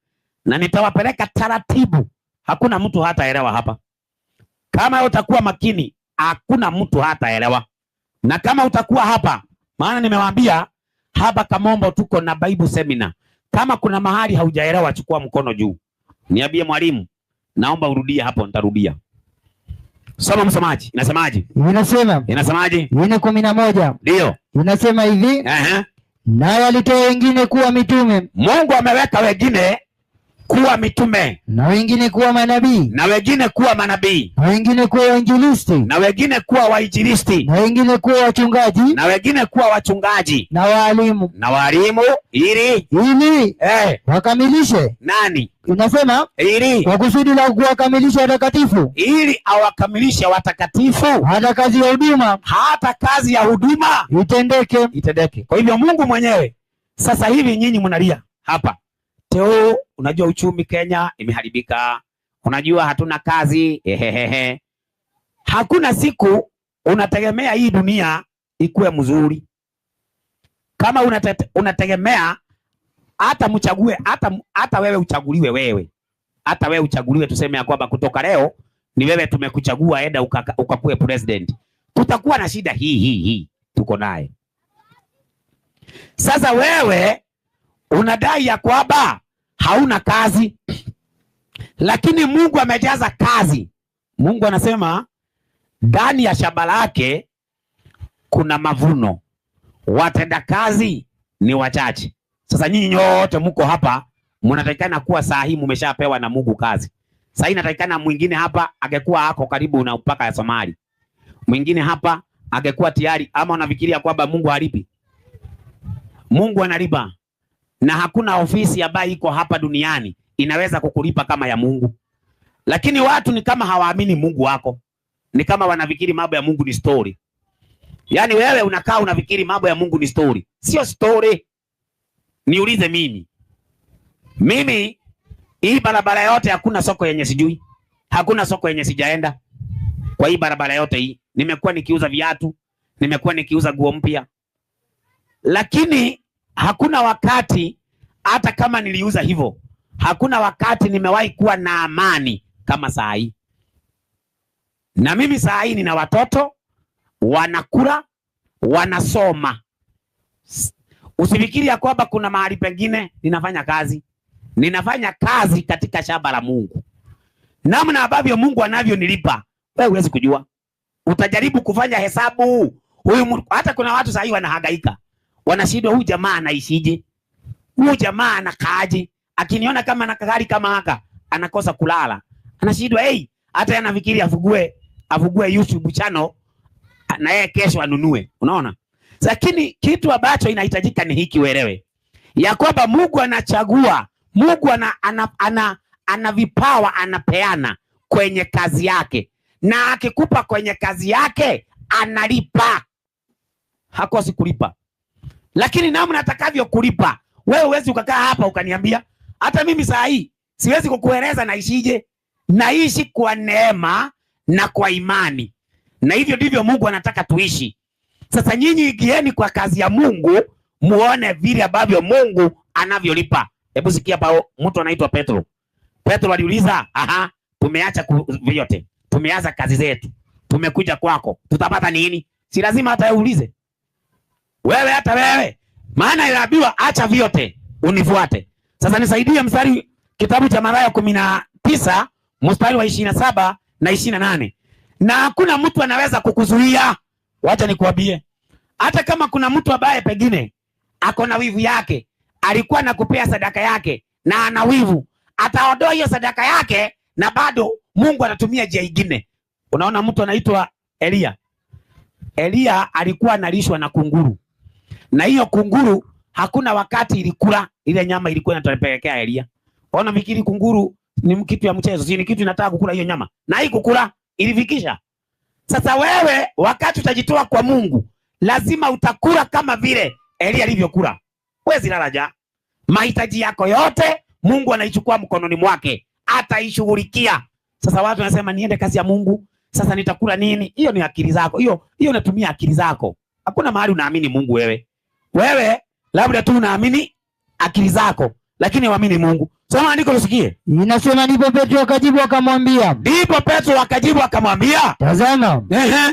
Na nitawapeleka taratibu. Hakuna mtu hataelewa hapa. Kama utakuwa makini, hakuna mtu hataelewa. Na kama utakuwa hapa, maana nimewaambia hapa Kamombo tuko na Bible seminar. Kama kuna mahali haujaelewa, chukua mkono juu. Niambie mwalimu, naomba urudie hapo, nitarudia. Soma msomaji. Inasemaje? Inasemaje? 4:11. Ndio. Inasema hivi. Naye alitoa wengine kuwa mitume. Mungu ameweka wengine kuwa mitume, na wengine kuwa manabii, na wengine kuwa manabii, na wengine kuwa wainjilisti, na wengine kuwa wainjilisti, na wengine kuwa wachungaji, na wengine kuwa wachungaji, na walimu, ili wakamilishe. Nani? Inasema ili kwa kusudi la kuwakamilisha watakatifu, ili awakamilishe watakatifu, hata kazi ya huduma itendeke. Kwa hivyo Mungu mwenyewe sasa hivi nyinyi mnalia hapa Teo, unajua uchumi Kenya imeharibika, unajua hatuna kazi, Hakuna siku unategemea hii dunia ikuwe mzuri. Kama unategemea hata mchague, hata wewe uchaguliwe wewe. Hata wewe uchaguliwe, tuseme ya kwamba kutoka leo ni wewe tumekuchagua, enda ukakuwe president. Tutakuwa na shida hii tuko naye. Sasa wewe unadai ya kwamba hauna kazi, lakini Mungu amejaza kazi. Mungu anasema ndani ya shamba lake kuna mavuno, watenda kazi ni wachache. Sasa nyinyi nyote mko hapa, mnatakikana kuwa saa hii mmeshapewa na Mungu kazi. Sasa inatakikana mwingine hapa angekuwa ako karibu na mpaka ya Somali, mwingine hapa angekuwa tayari. Ama unafikiria kwamba Mungu halipi? Mungu analipa, na hakuna ofisi ambayo iko hapa duniani inaweza kukulipa kama ya Mungu. Lakini watu ni kama hawaamini Mungu wako, ni kama wanafikiri mambo ya Mungu ni story. Yaani wewe unakaa unafikiri mambo ya Mungu ni story. Sio story. Niulize mimi hii barabara yote hakuna soko yenye sijui, hakuna soko yenye sijaenda. Kwa hii barabara yote hii nimekuwa nikiuza viatu, nimekuwa nikiuza nguo mpya, lakini hakuna wakati, hata kama niliuza hivyo, hakuna wakati nimewahi kuwa na amani kama saa hii. Na mimi saa hii nina watoto wanakula, wanasoma. Usifikiri ya kwamba kuna mahali pengine ninafanya kazi. Ninafanya kazi katika shamba la Mungu. Namna ambavyo Mungu anavyonilipa, wewe huwezi kujua. Utajaribu kufanya hesabu. Hata kuna watu saa hii wanahangaika. Wanashindwa, huyu jamaa anaishije? Huyu jamaa anakaaje? Akiniona kama nakagari kama haka, anakosa kulala. Anashindwa, hata anafikiri afugue YouTube channel na yeye kesho anunue. Unaona? Lakini kitu ambacho inahitajika ni hiki, uelewe ya kwamba Mungu anachagua, Mungu ana vipawa anapeana kwenye kazi yake, na akikupa kwenye kazi yake analipa, hakosi kulipa. Lakini namna atakavyo kulipa, wewe huwezi ukakaa hapa ukaniambia. Hata mimi saa hii siwezi kukueleza naishije. Naishi kwa neema na kwa imani, na hivyo ndivyo Mungu anataka tuishi. Sasa nyinyi igieni kwa kazi ya Mungu, muone vile ambavyo Mungu anavyolipa. Hebu sikia pa mtu anaitwa Petro. Petro aliuliza, tumeacha vyote, tumeanza kazi zetu, tumekuja kwako, tutapata nini? Si lazima hata uulize wewe, hata wewe, maana inaambiwa acha vyote unifuate. Sasa nisaidie mstari, kitabu cha Mathayo 19 mstari wa 27 na 28. Na hakuna mtu anaweza kukuzuia. Wacha nikuambie, hata kama kuna mtu ambaye pengine ako na wivu yake, alikuwa nakupea sadaka yake na ana wivu, ataondoa hiyo sadaka yake na bado Mungu anatumia njia nyingine. Unaona mtu anaitwa Elia. Elia alikuwa analishwa na kunguru, na hiyo kunguru hakuna wakati ilikula ile nyama, ilikuwa inatopelekea Elia. Ona fikiri kunguru ni kitu ya mchezo, si ni kitu inataka kukula hiyo nyama, na hii kukula ilifikisha. Sasa wewe wakati utajitoa kwa Mungu, lazima utakula kama vile Elia alivyokula. Huwezi lala njaa. Mahitaji yako yote Mungu anaichukua mkononi mwake, ataishughulikia. Sasa watu wanasema niende kazi ya Mungu, sasa nitakula nini? Hiyo ni akili zako. Hiyo unatumia akili zako. Hakuna mahali unaamini Mungu wewe. Wewe labda tu unaamini akili zako, lakini uamini Mungu. Soma andiko usikie. Inasema ndipo Petro akajibu akamwambia, tazama,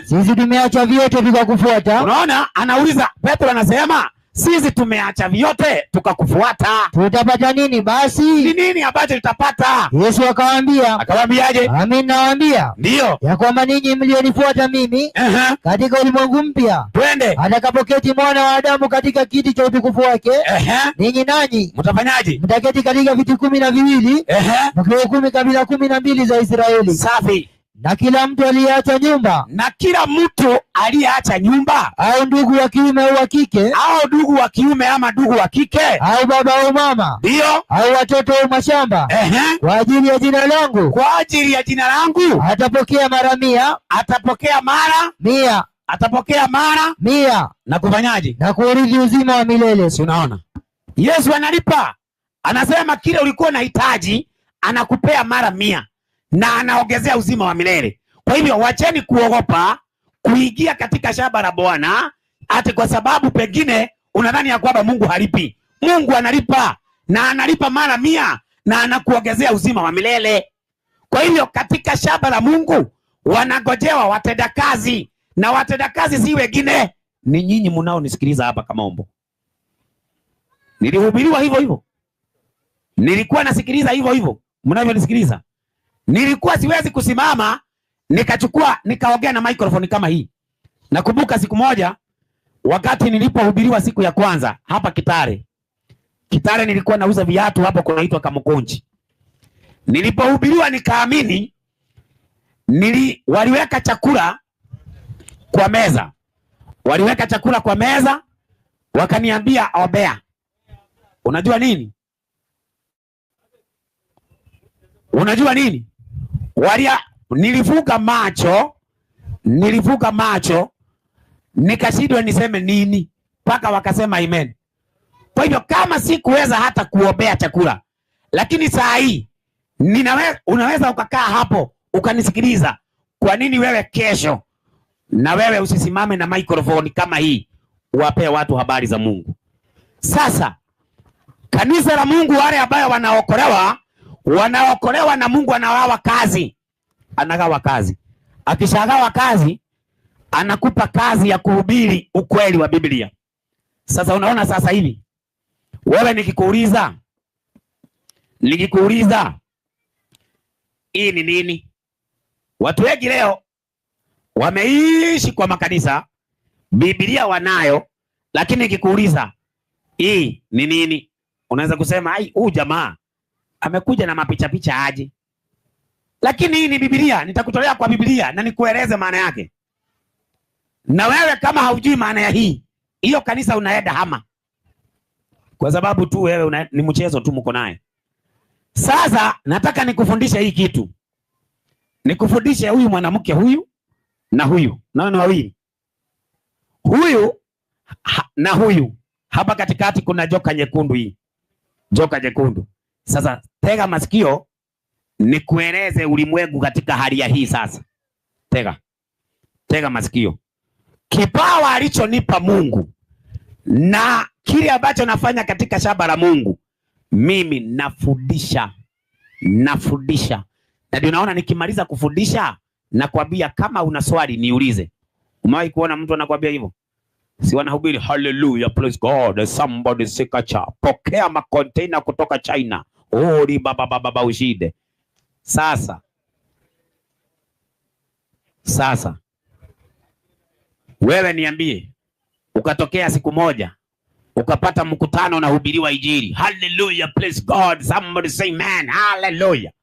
sisi tumeacha vyote vikakufuata. Unaona, anauliza Petro, anasema sisi tumeacha vyote tukakufuata, tutapata nini basi? Ni nini ambacho tutapata? Yesu akawaambia. Akawaambiaje? Amin nawaambia, ndio, ya kwamba ninyi mlionifuata mimi katika ulimwengu mpya, twende, atakapoketi mwana wa Adamu katika kiti cha utukufu wake, ninyi nanyi mtafanyaje? Mtaketi katika viti 12, mkihukumu kabila 12 za Israeli. Safi. Na kila mtu aliyeacha nyumba, au ndugu wa kiume au wa kike, au ndugu wa kiume ama ndugu wa kike, au baba au mama, ndio, au watoto au mashamba, kwa ajili ya jina langu, atapokea mara 100, atapokea mara 100, atapokea mara 100, na kufanyaje? Na kuurithi uzima wa milele. Si unaona? Yesu analipa. Anasema kile ulikuwa unahitaji anakupea mara 100 na anaongezea uzima wa milele. Kwa hivyo wacheni kuogopa kuingia katika shamba la Bwana ati kwa sababu pengine unadhani ya kwamba Mungu halipi. Mungu analipa, na analipa mara 100 na anakuongezea uzima wa milele. Kwa hivyo katika shamba la Mungu wanagojewa watendakazi, na watendakazi si wengine, ni nyinyi mnaonisikiliza hapa Kamombo. Nilihubiriwa hivyo hivyo, nilikuwa nasikiliza hivyo hivyo mnavyonisikiliza. Nilikuwa siwezi kusimama nikaongea na microphone kama hii. Nakumbuka siku moja wakati nilipohubiriwa siku ya kwanza hapa Kitale. Kitale nilikuwa nauza viatu hapo kunaitwa Kamukunji. Nilipohubiriwa nikaamini, waliweka chakula kwa meza. Waliweka chakula kwa meza, wakaniambia ombea. Unajua nini? Unajua nini? Nilivuka macho, nikashindwa niseme nini, mpaka wakasema amen. Kwa hivyo kama sikuweza hata kuombea chakula, lakini saa hii unaweza ukakaa hapo ukanisikiliza. Kwa nini wewe kesho na wewe usisimame na microphone kama hii uwapee watu habari za Mungu? Sasa kanisa la Mungu, wale ambao wanaokolewa na Mungu anagawa kazi. Akishagawa kazi, anakupa kazi ya kuhubiri ukweli wa Biblia. Sasa unaona, sasa hivi wewe nikikuuliza hii ni nini? Watu wengi leo wameishi kwa makanisa, Biblia wanayo, lakini nikikuuliza hii ni nini, unaweza kusema huyu jamaa amekuja na mapicha aje. Lakini hii ni Biblia, nitakutolea kwa Biblia na nikueleze maana yake. Na wewe kama haujui maana ya hiyo kanisa unaenda hama, kwa sababu tu wewe ni mchezo tu mko naye. Sasa nataka nikufundishe hii kitu. Nikufundishe huyu mwanamke huyu na huyu. Naona wawili. Huyu na huyu. Hapa katikati kuna joka nyekundu hii. Joka nyekundu. Sasa tega masikio nikueleze ulimwengu katika hali ya hii sasa. Tega masikio. Kipawa alichonipa Mungu na kile ambacho nafanya katika shamba la Mungu, mimi nafundisha. Na ndio naona nikimaliza kufundisha nakwambia kama una swali niulize. Umewahi kuona mtu anakuambia hivyo? Si wanahubiri hallelujah praise God somebody sikacha pokea makontaina kutoka China. Ori baba ushide. Sasa wewe niambie, ukatokea siku moja ukapata mkutano na hubiriwa injili, hallelujah praise God somebody say man hallelujah,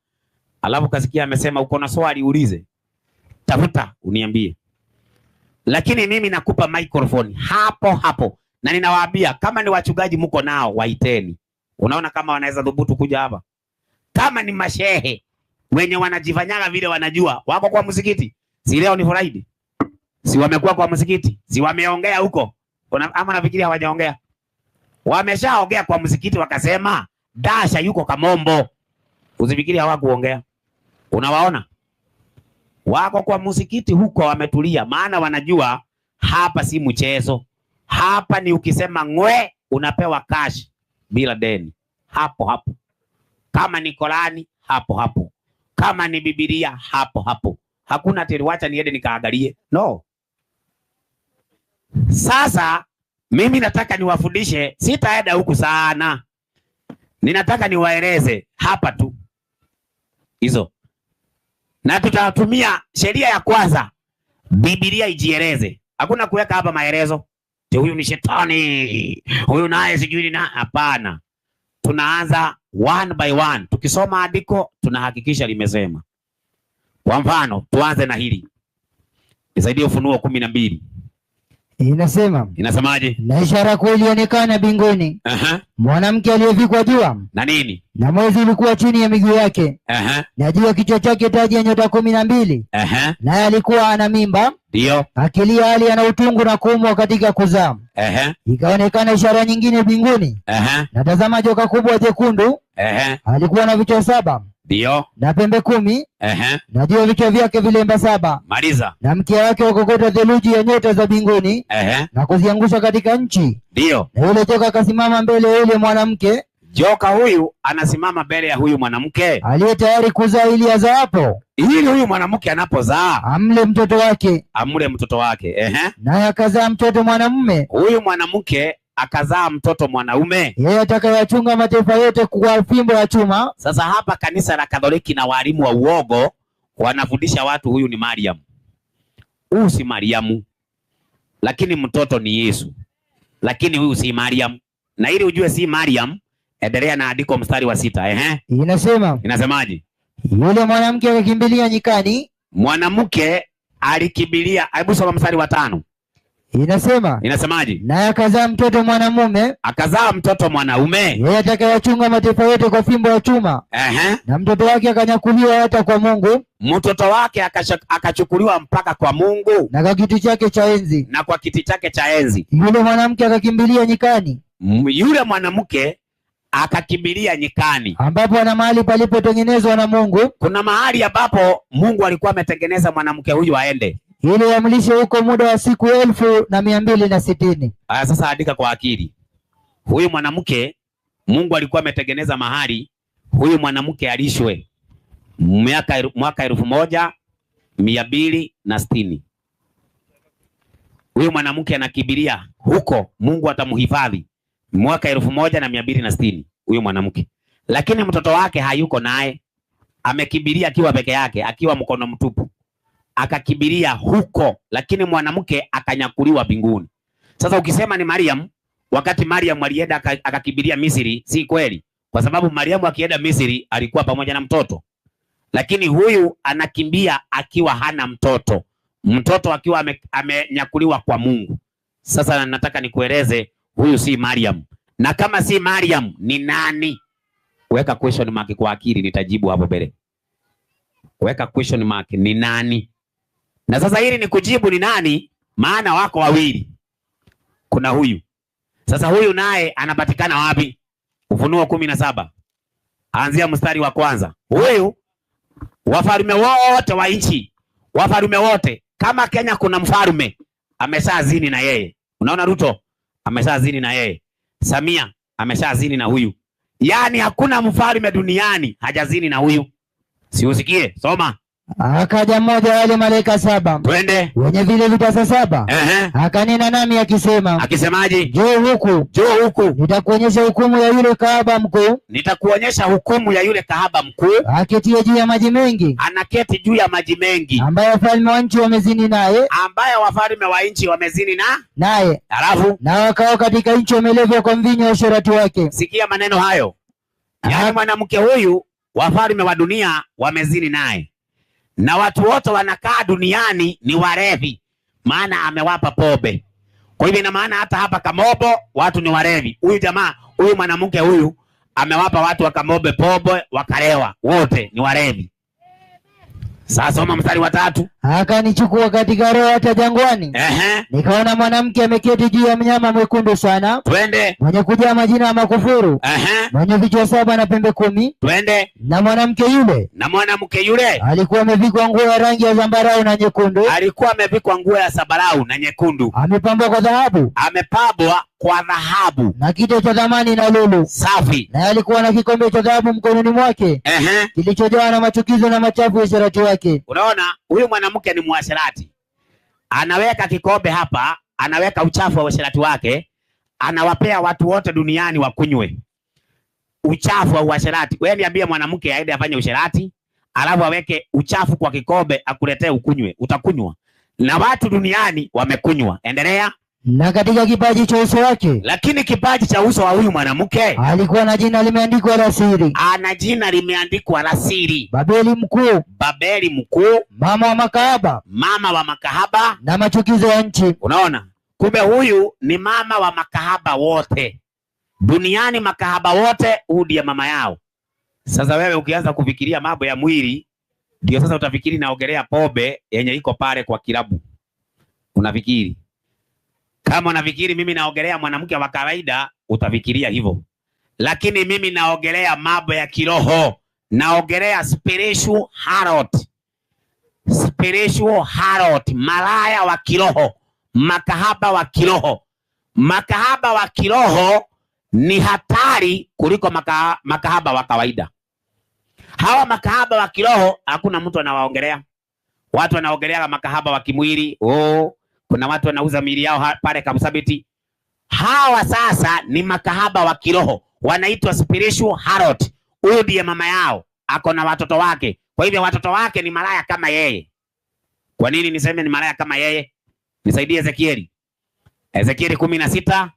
alafu kasikia amesema uko na swali ulize, tafuta uniambie. Lakini mimi nakupa microphone hapo na ninawaambia kama ni wachungaji mko nao waiteni. Unaona kama wanaweza dhubutu kuja hapa? Kama ni mashehe wenye wanajifanyaga vile wanajua, wako kwa msikiti. Si leo ni Friday? Si wamekuwa kwa msikiti? Si wameongea huko? Ama nafikiria hawajaongea? Wameshaongea kwa msikiti wakasema Dasha yuko Kamombo. Usifikiri hawakuongea. Unawaona? Wako kwa msikiti huko wametulia, maana wanajua hapa si mchezo. Hapa ni ukisema ngwe unapewa cash bila deni. Hapo. Kama ni Qurani hapo. Kama ni Biblia hapo. Hakuna ati wacha niende nikaangalie. No. Sasa Mimi nataka niwafundishe, sitaenda huku sana. Ninataka niwaeleze hapa tu hizo. Na tutatumia sheria ya kwanza, Biblia ijieleze. Hakuna kuweka hapa maelezo. Huyu ni shetani, huyu naye sijui na, hapana. Tunaanza one by one. Tukisoma andiko tunahakikisha limesema. Kwa mfano, tuanze na hili. Nisaidie Ufunuo 12. Inasemaje? Na ishara kuu ilionekana mbinguni. Mwanamke aliyevikwa jua na nini? Na mwezi ulikuwa chini ya miguu yake. Na juu ya kichwa chake taji ya nyota 12. Naye alikuwa ana mimba. Ndio. Akilia hali ana utungu na kuumwa katika kuzaa. Ikaonekana ishara nyingine mbinguni. Na tazama joka kubwa jekundu. Alikuwa na vichwa 7. Ndio. Na pembe 10. Na juu ya vichwa vyake vilemba 7. Maliza. Na mkia wake wakokota theluji ya nyota za mbinguni. Na kuziangusha katika nchi. Ndio. Na yule joka akasimama mbele ya yule mwanamke. Joka huyu anasimama mbele ya huyu mwanamke aliye tayari kuzaa, ili azaapo, ili huyu mwanamke anapozaa amle mtoto wake. Naye akazaa mtoto mwanamume. Huyu mwanamke akazaa mtoto mwanaume, yeye atakayachunga mataifa yote kwa fimbo ya chuma. Sasa hapa kanisa la Katoliki na walimu wa uogo wanafundisha watu huyu ni Mariam. Huyu si Mariamu, lakini mtoto ni Yesu. Lakini huyu si Mariam. Na ili ujue si Mariam, endelea na andiko mstari wa 6. Inasemaje? Yule mwanamke akakimbilia nyikani. Mwanamke alikimbilia, hebu soma mstari wa 5. Inasemaje? Naye akazaa mtoto mwanamume. Akazaa mtoto mwanaume, yeye atakayachunga mataifa yote kwa fimbo ya chuma. Na mtoto wake akanyakuliwa hata kwa Mungu. Mtoto wake akachukuliwa mpaka kwa Mungu na kwa kiti chake cha enzi. Yule mwanamke akakimbilia nyikani. Yule mwanamke akakimbilia nyikani, ambapo ana mahali palipotengenezwa na Mungu. Kuna mahali ambapo Mungu alikuwa ametengeneza mwanamke huyu aende, ili amlishe huko muda wa siku 1260. Sasa andika kwa akili. Huyu mwanamke Mungu alikuwa ametengeneza mahali huyu mwanamke alishwe mwaka 1260. Huyu mwanamke anakibiria huko, Mungu atamhifadhi mwaka 1260 huyu mwanamke. Lakini mtoto wake hayuko naye, amekibiria akiwa peke yake, akiwa mkono mtupu. Akakibiria huko, lakini mwanamke akanyakuliwa mbinguni. Sasa ukisema ni Mariam, wakati Mariam alienda akakibiria Misri, si kweli, kwa sababu Mariam akienda Misri alikuwa pamoja na mtoto. Lakini huyu anakimbia akiwa hana mtoto, mtoto akiwa amenyakuliwa kwa Mungu. Sasa nataka nikueleze, huyu si Mariam. Na kama si Mariam ni nani? Weka question mark kwa akili, nitajibu hapo mbele. Weka question mark, ni nani? Na sasa hili ni kujibu ni nani, maana wako wawili. Kuna huyu. Sasa huyu naye anapatikana wapi? Ufunuo 17. Anzia mstari wa 1. Huyu wafalme wote wa nchi, wafalme wote, kama Kenya kuna mfalme ameshazini na yeye. Unaona Ruto ameshazini na yeye. Samia ameshazini na huyu. Yaani hakuna mfalme duniani hajazini na huyu. Si usikie? Soma. Akaja mmoja wale malaika 7. Twende. Wenye vile vitasa 7. Akanena nami akisema. Akisemaje? Njoo huku. Njoo huku. Nitakuonyesha hukumu ya yule kahaba mkuu. Nitakuonyesha hukumu ya yule kahaba mkuu. Aketie juu ya maji mengi. Anaketi juu ya maji mengi. Ambaye wafalme wa nchi wamezini naye. Ambaye wafalme wa nchi wamezini naye. Alafu na wakao katika nchi wamelevwa kwa mvinyo wa uasherati wake. Sikia maneno hayo. Yaani mwanamke huyu wafalme wa dunia wamezini naye. Na watu wote wanakaa duniani ni warevi, maana amewapa pombe. Kwa hivyo ina maana hata hapa Kamobo watu ni warevi. Huyu jamaa, huyu mwanamke huyu amewapa watu wa Kamobo pombe wakalewa, wote ni warevi. Sasa soma mstari wa 3. Akanichukua katika roho hata jangwani. Nikaona mwanamke ameketi juu ya mnyama mwekundu sana. Twende. Mwenye kujaa majina ya makufuru. Mwenye vichwa 7 na pembe 10. Twende. Na mwanamke yule alikuwa amevikwa nguo ya rangi ya zambarau na nyekundu. Amepambwa kwa dhahabu. Na kito cha thamani na lulu safi. Na alikuwa na kikombe cha dhahabu mkononi mwake. Kilichojaa na machukizo na machafu ya uasherati wake. Unaona, huyu mwanamke ni muasherati. Anaweka kikombe hapa, anaweka uchafu wa uasherati wake, anawapea watu wote duniani wakunywe uchafu wa uasherati. Wewe niambie mwanamke aende afanye usherati, alafu aweke uchafu kwa kikombe akuletee ukunywe, utakunywa? Na watu duniani wamekunywa. Endelea. Na katika kipaji cha uso wake, lakini kipaji cha uso wa huyu mwanamke alikuwa na jina limeandikwa la siri. Ana jina limeandikwa la siri. Babeli mkuu. Babeli mkuu, mama wa makahaba. Mama wa makahaba na machukizo ya nchi. Unaona? Kumbe huyu ni mama wa makahaba wote duniani. Makahaba wote huyu ndiye mama yao. Sasa wewe ukianza kufikiria mambo ya mwili, ndio sasa utafikiri naogelea pombe yenye iko pale kwa kilabu. Unafikiri kama unafikiri mimi naogelea mwanamke wa kawaida, utafikiria hivyo. Lakini mimi naogelea mambo ya kiroho, naogelea spiritual harlot. Spiritual harlot, malaya wa kiroho, makahaba wa kiroho. Makahaba wa kiroho ni hatari kuliko makahaba wa kawaida. Hawa makahaba wa kiroho hakuna mtu anawaongelea. Watu wanaongelea makahaba wa kimwili. Kuna watu wanauza miili yao pale Kapsabeti. Hawa sasa ni makahaba wa kiroho, wanaitwa spiritual harlot. Huyu ndiye mama yao, ako na watoto wake. Kwa hivyo watoto wake ni malaya kama yeye. Kwa nini niseme ni malaya kama yeye? Nisaidie Ezekieli. Ezekieli 16,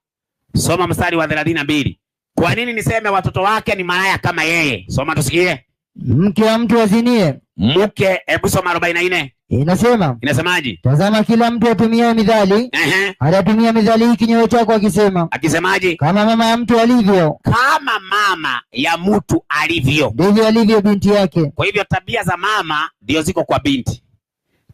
soma mstari wa 32. Kwa nini niseme watoto wake ni malaya kama yeye? Soma tusikie. Mke wa mtu azinie. Mke, hebu soma 44. Inasemaje? Tazama kila mtu atumia midhali. Anatumia midhali hii kinywa chako akisema. Akisemaje? Kama mama ya mtu alivyo. Kama mama ya mtu alivyo, ndivyo alivyo binti yake. Kwa hivyo tabia za mama ndio ziko kwa binti.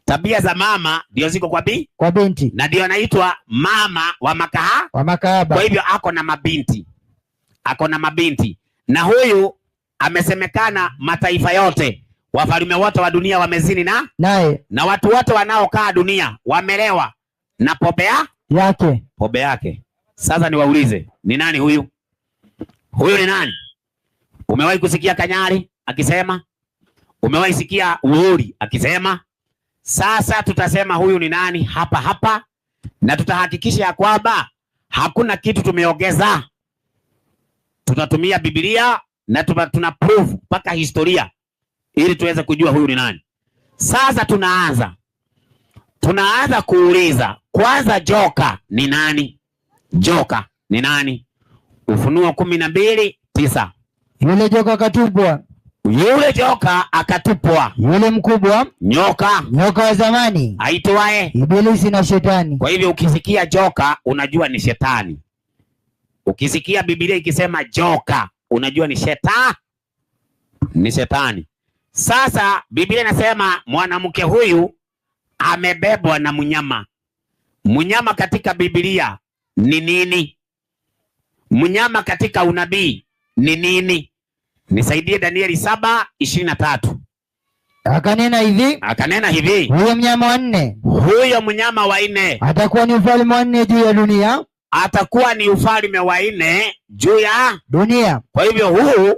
Tabia za mama ndio ziko kwa binti. Na ndio anaitwa mama wa makahaba. Kwa hivyo ako na mabinti. Ako na mabinti. Na huyu amesemekana mataifa yote, wafalme wote wa dunia wamezini naye. Na watu wote wanaokaa dunia wamelewa na pombe yake. Sasa niwaulize, ni nani huyu? Huyu ni nani? Umewahi kusikia Kanyari akisema? Umewahi sikia Uhuru akisema? Sasa tutasema huyu ni nani hapa, na tutahakikisha ya kwamba hakuna kitu tumeongeza. Tutatumia Biblia na tuna proof mpaka historia ili tuweze kujua huyu ni nani. Sasa tunaanza kuuliza kwanza, joka ni nani? Joka ni nani? Ufunuo 12:9. Yule joka akatupwa. Yule joka akatupwa. Yule mkubwa nyoka wa zamani aitwaye Ibilisi na Shetani. Kwa hivyo ukisikia joka unajua ni shetani. Ukisikia Biblia ikisema joka unajua ni shetani. Sasa Biblia inasema mwanamke huyu amebebwa na mnyama. Mnyama katika Biblia ni nini? Mnyama katika unabii ni nini? Nisaidie Danieli 7:23. Akanena hivi. Huyo mnyama wa nne. Atakuwa ni ufalme wa nne juu ya dunia. Atakuwa ni ufalme wa nne juu ya dunia. Kwa hivyo huu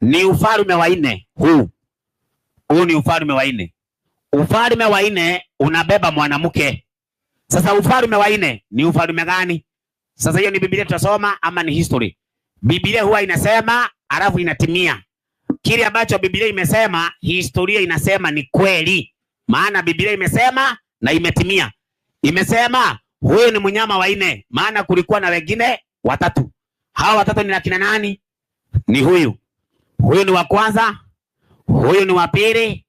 ni ufalme wa nne. Huu ni ufalme wa nne. Ufalme wa nne unabeba mwanamke. Sasa ufalme wa nne ni ufalme gani? Sasa hiyo ni Biblia tutasoma ama ni history? Biblia huwa inasema alafu inatimia. Kile ambacho Biblia imesema, historia inasema ni kweli. Maana Biblia imesema na imetimia. Imesema huyu ni mnyama wa nne, maana kulikuwa na wengine watatu. Hawa watatu ni akina nani? Ni huyu. Huyu ni wa kwanza, huyu ni wa pili,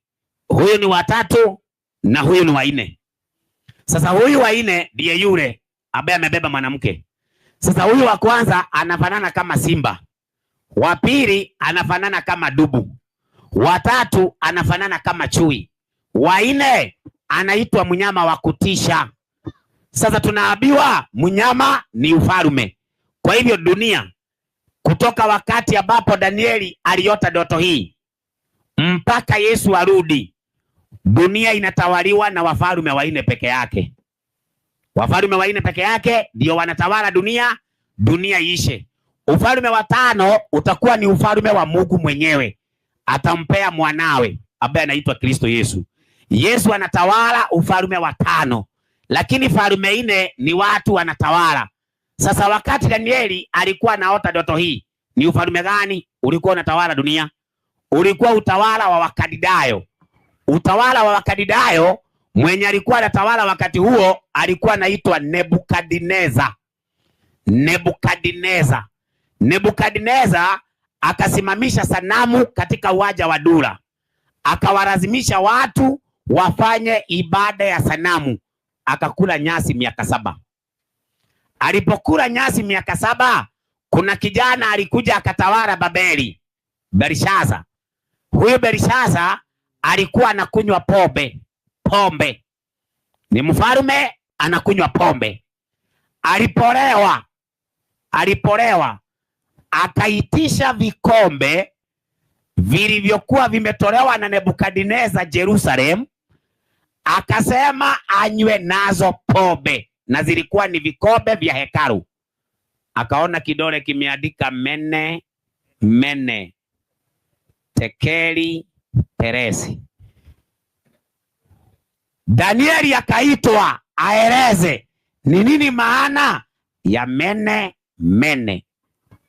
huyu ni wa tatu na huyu ni wa nne. Sasa huyu wa nne ndiye yule ambaye amebeba mwanamke. Sasa huyu wa kwanza anafanana kama simba. Wa pili anafanana kama dubu. Wa tatu anafanana kama chui. Wa nne anaitwa mnyama wa kutisha. Sasa tunaambiwa mnyama ni ufalme. Kwa hivyo dunia, kutoka wakati ambapo Danieli aliota ndoto hii mpaka Yesu arudi, dunia inatawaliwa na wafalme wa nne peke yake. Wafalme wa nne peke yake ndio wanatawala dunia, dunia iishe. Ufalme wa tano utakuwa ni ufalme wa Mungu mwenyewe. Atampea mwanawe ambaye anaitwa Kristo Yesu. Yesu anatawala ufalme wa tano. Lakini falme nne ni watu wanatawala. Sasa wakati Danieli alikuwa anaota ndoto hii, ni ufalme gani ulikuwa unatawala dunia? Ulikuwa utawala wa Wakaldayo. Utawala wa Wakaldayo, mwenye alikuwa anatawala wakati huo alikuwa anaitwa Nebukadneza. Nebukadneza akasimamisha sanamu katika uwanja wa Dura, akawalazimisha watu wafanye ibada ya sanamu, akakula nyasi miaka 7. Alipokula nyasi miaka 7, kuna kijana alikuja akatawala Babeli, Belshaza. Huyu Belshaza alikuwa anakunywa pombe. Ni mfalme anakunywa pombe. Alipolewa akaitisha vikombe vilivyokuwa vimetolewa na Nebukadneza Jerusalem, akasema anywe nazo pombe, na zilikuwa ni vikombe vya hekalu. Akaona kidole kimeandika mene tekeli peresi. Danieli akaitwa aeleze ni nini maana ya mene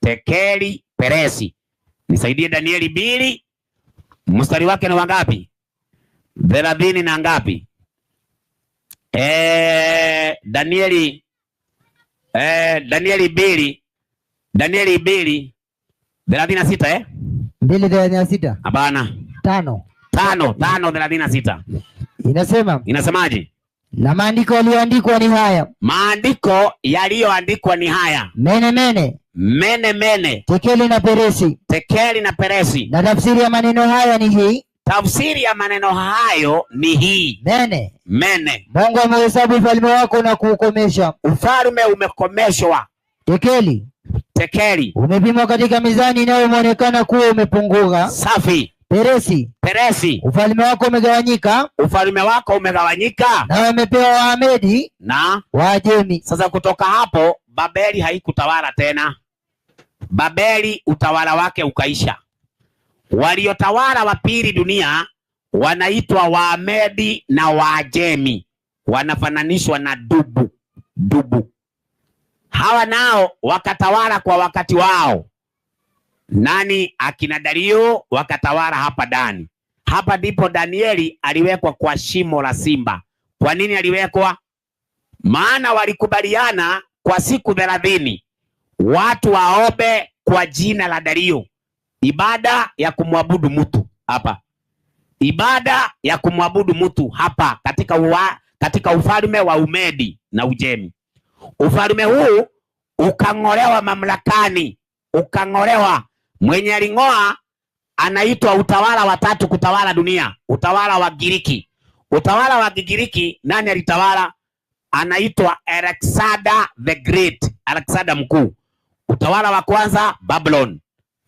tekeli peresi. Nisaidie Danieli 2 mstari wake ni wangapi? 30 na ngapi? Danieli 2 36 2:36. Hapana. 5:36. Inasemaje? Na maandiko yaliyoandikwa ni haya. Maandiko yaliyoandikwa ni haya. Mene tekeli na peresi. Na tafsiri ya maneno haya ni hii. Tafsiri ya maneno hayo ni hii. Mene. Mungu amehesabu ufalme wako na kuukomesha. Ufalme umekomeshwa. Tekeli. Umepimwa katika mizani inayoonekana kuwa umepunguka. Safi. Peresi. Ufalme wako umegawanyika. Na wamepewa Wamedi na Waajemi. Sasa kutoka hapo Babeli haikutawala tena. Babeli utawala wake ukaisha. Waliotawala wa pili dunia wanaitwa Wamedi na Waajemi. Wanafananishwa na dubu. Hawa nao wakatawala kwa wakati wao. Nani? Akina Dario wakatawala hapa Dani. Hapa ndipo Danieli aliwekwa kwa shimo la simba. Kwa nini aliwekwa? Maana walikubaliana kwa siku 30 watu waombe kwa jina la Dario, ibada ya kumwabudu mtu hapa. Ibada ya kumwabudu mtu hapa katika ufalme wa Umedi na Ujemi. Ufalme huu ukang'olewa mamlakani, ukang'olewa. Mwenye aling'oa anaitwa utawala wa 3 kutawala dunia, utawala wa Giriki. Utawala wa Kigiriki, nani alitawala? Anaitwa Alexander the Great, Alexander mkuu. Utawala wa kwanza Babylon,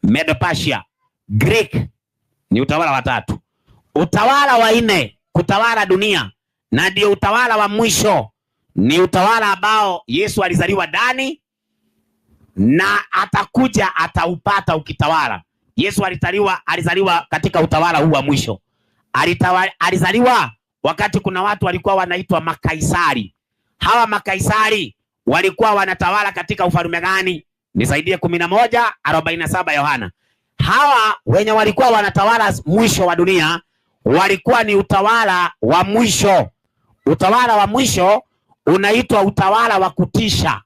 Medo-Persia. Greek ni utawala wa 3. Utawala wa 4 kutawala dunia, na ndio utawala wa mwisho, ni utawala ambao Yesu alizaliwa ndani na atakuja ataupata ukitawala. Yesu alizaliwa katika utawala huu wa mwisho. Alizaliwa wakati kuna watu walikuwa wanaitwa makaisari. Hawa makaisari walikuwa wanatawala katika ufalme gani? Nisaidie 11:47 Yohana. Hawa wenye walikuwa wanatawala mwisho wa dunia walikuwa ni utawala wa mwisho. Utawala wa mwisho unaitwa utawala wa kutisha,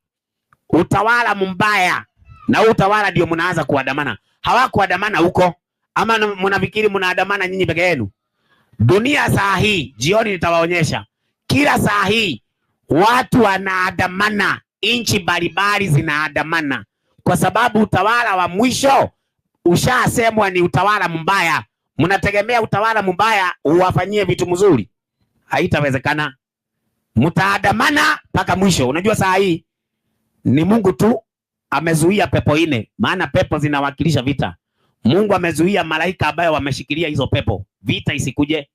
utawala mbaya. Na utawala ndio mnaanza kuandamana. Hawakuandamana huko, ama mnafikiri mnaandamana nyinyi peke yenu? Dunia saa hii, jioni nitawaonyesha, kila saa hii watu wanaandamana, inchi mbalimbali zinaandamana, kwa sababu utawala wa mwisho ushasemwa ni utawala mbaya. Mnategemea utawala mbaya uwafanyie vitu mzuri? Haitawezekana. Mtaandamana mpaka mwisho. Unajua saa hii ni Mungu tu amezuia pepo 4, maana pepo zinawakilisha vita. Mungu amezuia malaika ambao wameshikilia hizo pepo, vita isikuje.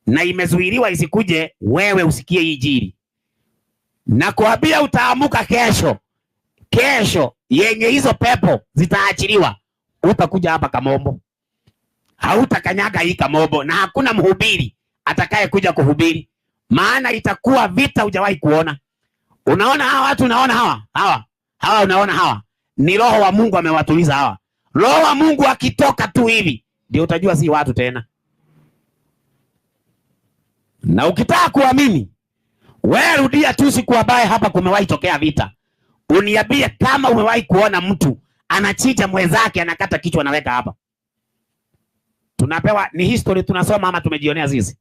Na imezuiliwa isikuje, wewe usikie hii injili. Na kuambia utaamuka kesho yenye hizo pepo zitaachiliwa. Utakuja hapa Kamombo, hautakanyaga hii Kamombo, na hakuna mhubiri atakaye kuja kuhubiri, maana itakuwa vita hujawahi kuona. Unaona hawa watu, unaona hawa Hawa unaona hawa ni roho wa Mungu amewatuliza hawa. Roho wa Mungu akitoka tu hivi ndio utajua si watu tena. Na ukitaka kuamini, wewe rudia tu siku ambaye hapa kumewahi tokea vita. Uniambie kama umewahi kuona mtu anachinja mwenzake, anakata kichwa anaweka hapa. Tunapewa ni history tunasoma ama tumejionea sisi?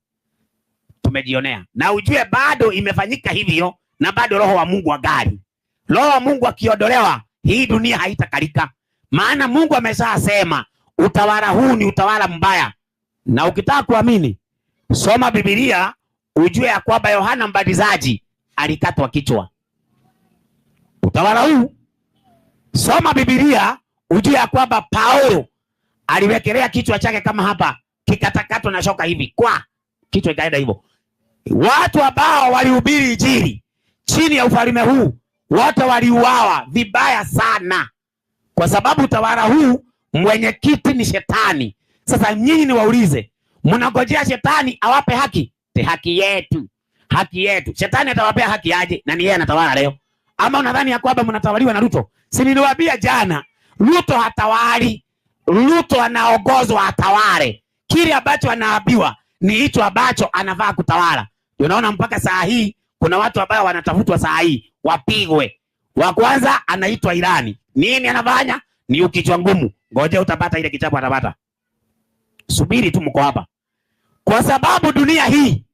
Tumejionea. Na ujue bado imefanyika hivyo na bado roho wa Mungu agali. Roho wa Mungu akiondolewa, hii dunia haitakalika. Maana Mungu ameshasema utawala huu ni utawala mbaya. Na ukitaka kuamini, soma Biblia ujue ya kwamba Yohana Mbatizaji alikatwa kichwa. Utawala huu, soma Biblia ujue ya kwamba Paulo aliwekelea kichwa chake kama hapa, kikatakatwa na shoka hivi, kwa kichwa ikaenda hivyo. Watu ambao walihubiri injili chini ya ufalme huu wote waliuawa vibaya sana, kwa sababu utawala huu mwenyekiti ni shetani. Sasa nyinyi niwaulize, mnangojea shetani awape haki? Te haki yetu, haki yetu. Shetani atawapea haki aje na ni yeye anatawala leo? Ama unadhani ya kwamba mnatawaliwa na Ruto? Si niliwaambia jana, Ruto hatawali. Ruto anaongozwa atawale. Kile ambacho anaambiwa ni hicho ambacho anafaa kutawala. Unaona mpaka saa hii kuna watu ambao wanatafutwa saa hii wapigwe. Wa kwanza anaitwa Irani. Nini anafanya? Ni ukichwa ngumu. Ngoja utapata ile kichapo atapata. Subiri tu mko hapa. Kwa sababu dunia hii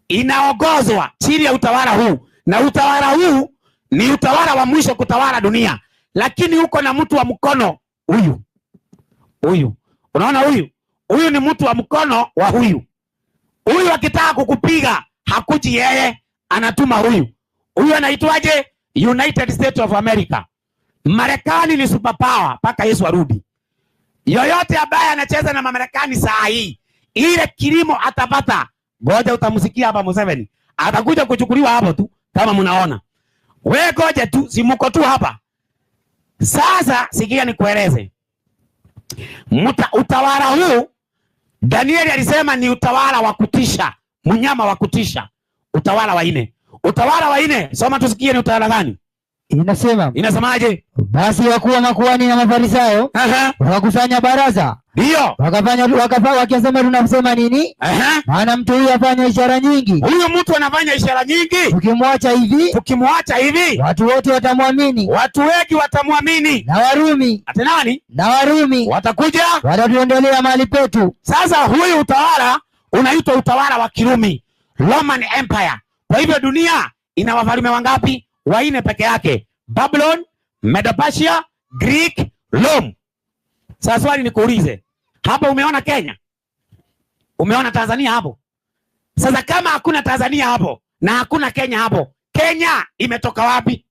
inaongozwa chini ya utawala huu, na utawala huu ni utawala wa mwisho kutawala dunia. Lakini uko na mtu wa mkono huyu. Huyu. Unaona huyu? Huyu ni mtu wa mkono wa huyu. Huyu akitaka kukupiga hakuji yeye, anatuma huyu. Huyu anaitwaje? United States of America. Marekani ni superpower mpaka Yesu arudi. Yoyote ambaye anacheza na Marekani saa hii, ile kilimo atapata. Ngoja utamsikia hapa Museveni. Atakuja kuchukuliwa hapo tu kama mnaona. Wewe ngoja tu, simuko tu hapa. Sasa sikia nikueleze. Utawala huu Danieli alisema ni utawala wa kutisha, mnyama wa kutisha. Utawala wa nne. Utawala wa nne, soma tusikie ni utawala gani? Inasemaje? Basi wakuu wa makuhani na Mafarisayo wakakusanya baraza. Ndio. Wakisema tunasema nini? Maana mtu huyu afanya ishara nyingi. Huyu mtu anafanya ishara nyingi. Tukimwacha hivi, watu wote watamwamini. Watu wengi watamwamini. Na Warumi. Ati nani? Na Warumi watakuja watatuondolea mali petu. Sasa huyu utawala unaitwa utawala wa Kirumi, Roman Empire. Kwa hivyo dunia ina wafalme wangapi? Wanne peke yake. Babylon, Medo-Persia, Greek, Rome. Sasa swali nikuulize, hapa umeona Kenya? Umeona Tanzania hapo? Sasa kama hakuna Tanzania hapo na hakuna Kenya hapo, Kenya imetoka wapi?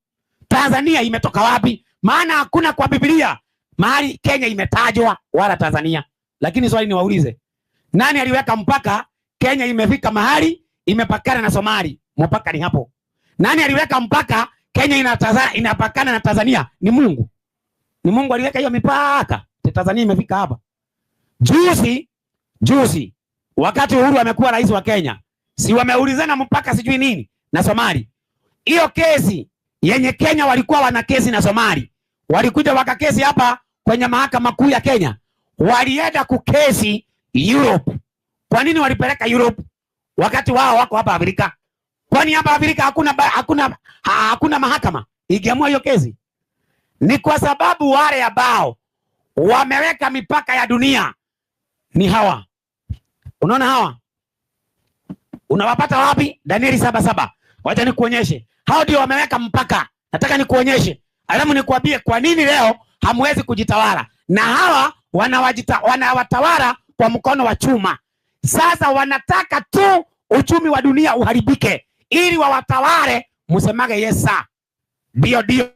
Tanzania imetoka wapi? Maana hakuna kwa Biblia mahali Kenya imetajwa wala Tanzania. Lakini swali niwaulize, nani aliweka mpaka Kenya imefika mahali imepakana na Somali? Mpaka ni hapo. Nani aliweka mpaka Kenya inapakana na Tanzania? Ni Mungu. Ni Mungu aliweka hiyo mipaka. Tanzania imefika hapa. Juzi wakati Uhuru amekuwa rais wa Kenya, si wameulizana mpaka sijui nini na Somali. Hiyo kesi yenye Kenya walikuwa wana kesi na Somali, walikuja wakakesi hapa kwenye mahakama kuu ya Kenya. Walienda kukesi Europe. Kwa nini walipeleka Europe wakati wao wako hapa Afrika? Kwani hapa Afrika hakuna mahakama ikiamua hiyo kesi? Ni kwa sababu wale ambao wameweka mipaka ya dunia ni hawa. Unaona hawa? Unawapata wapi? Danieli 7:7. Wacha nikuonyeshe. Hao ndio wameweka mpaka. Nataka nikuonyeshe. Alafu nikuambie kwa nini leo hamwezi kujitawala. Na hawa wanawatawala kwa mkono wa chuma. Sasa wanataka tu uchumi wa dunia uharibike ili wawatawale, msemage yesa. Ndio.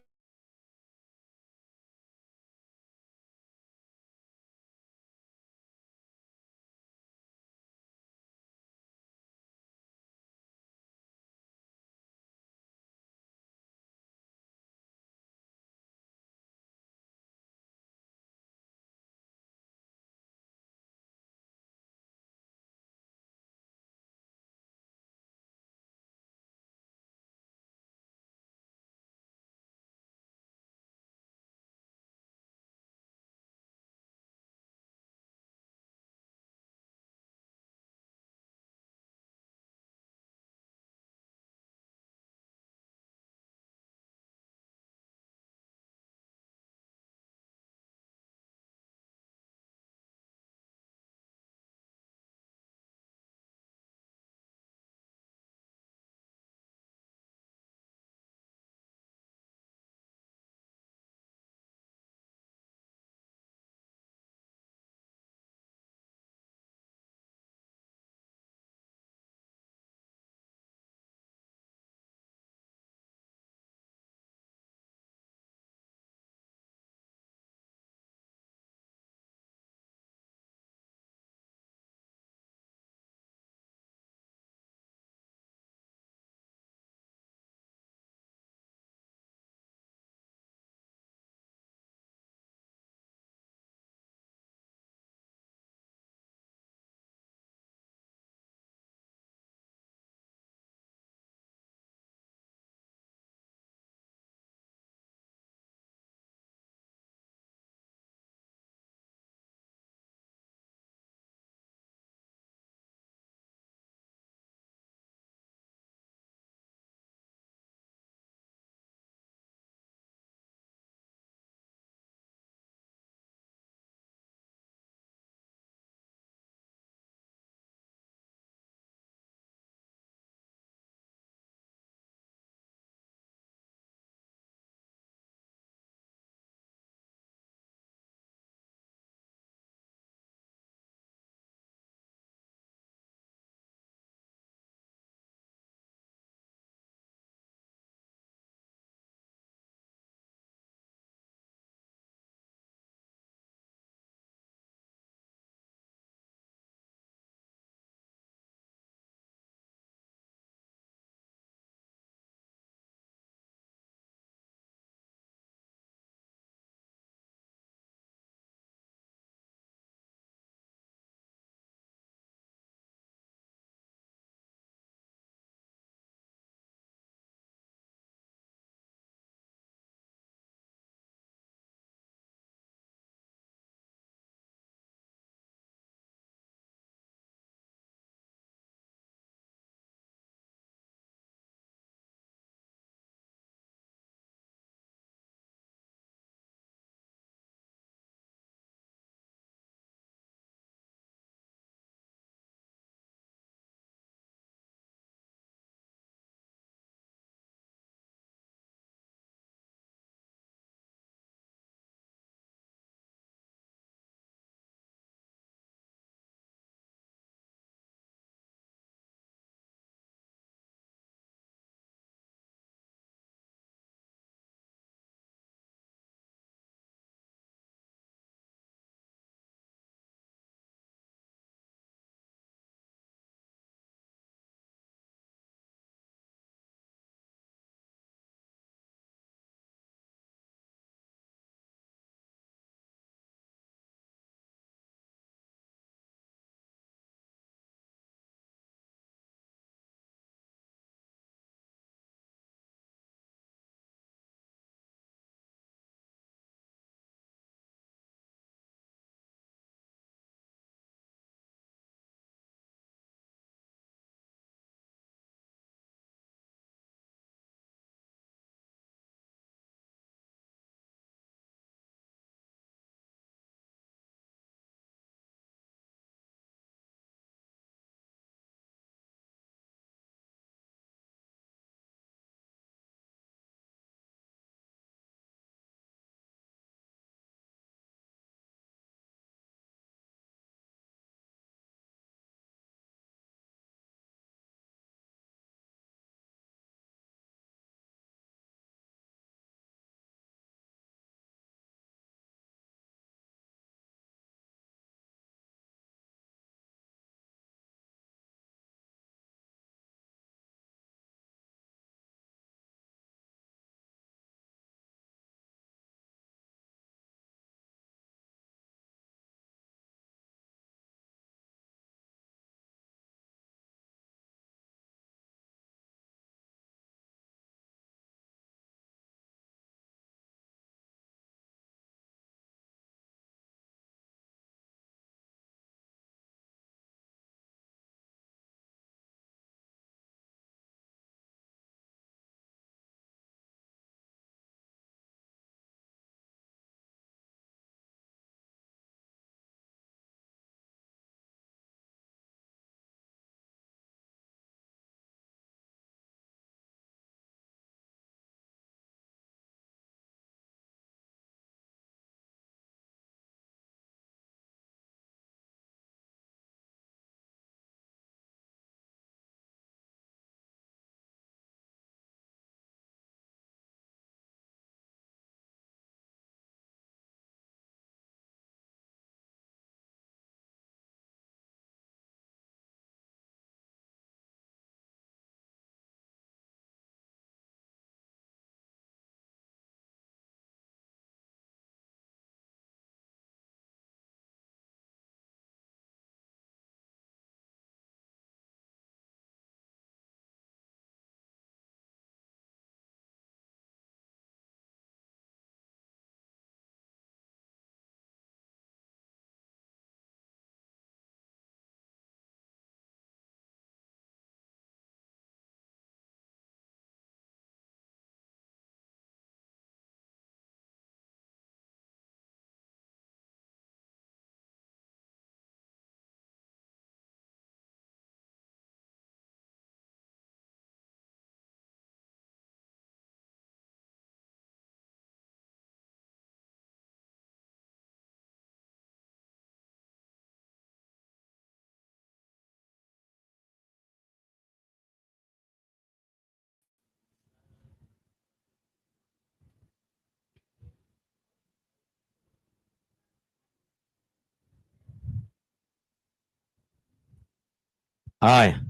Haya.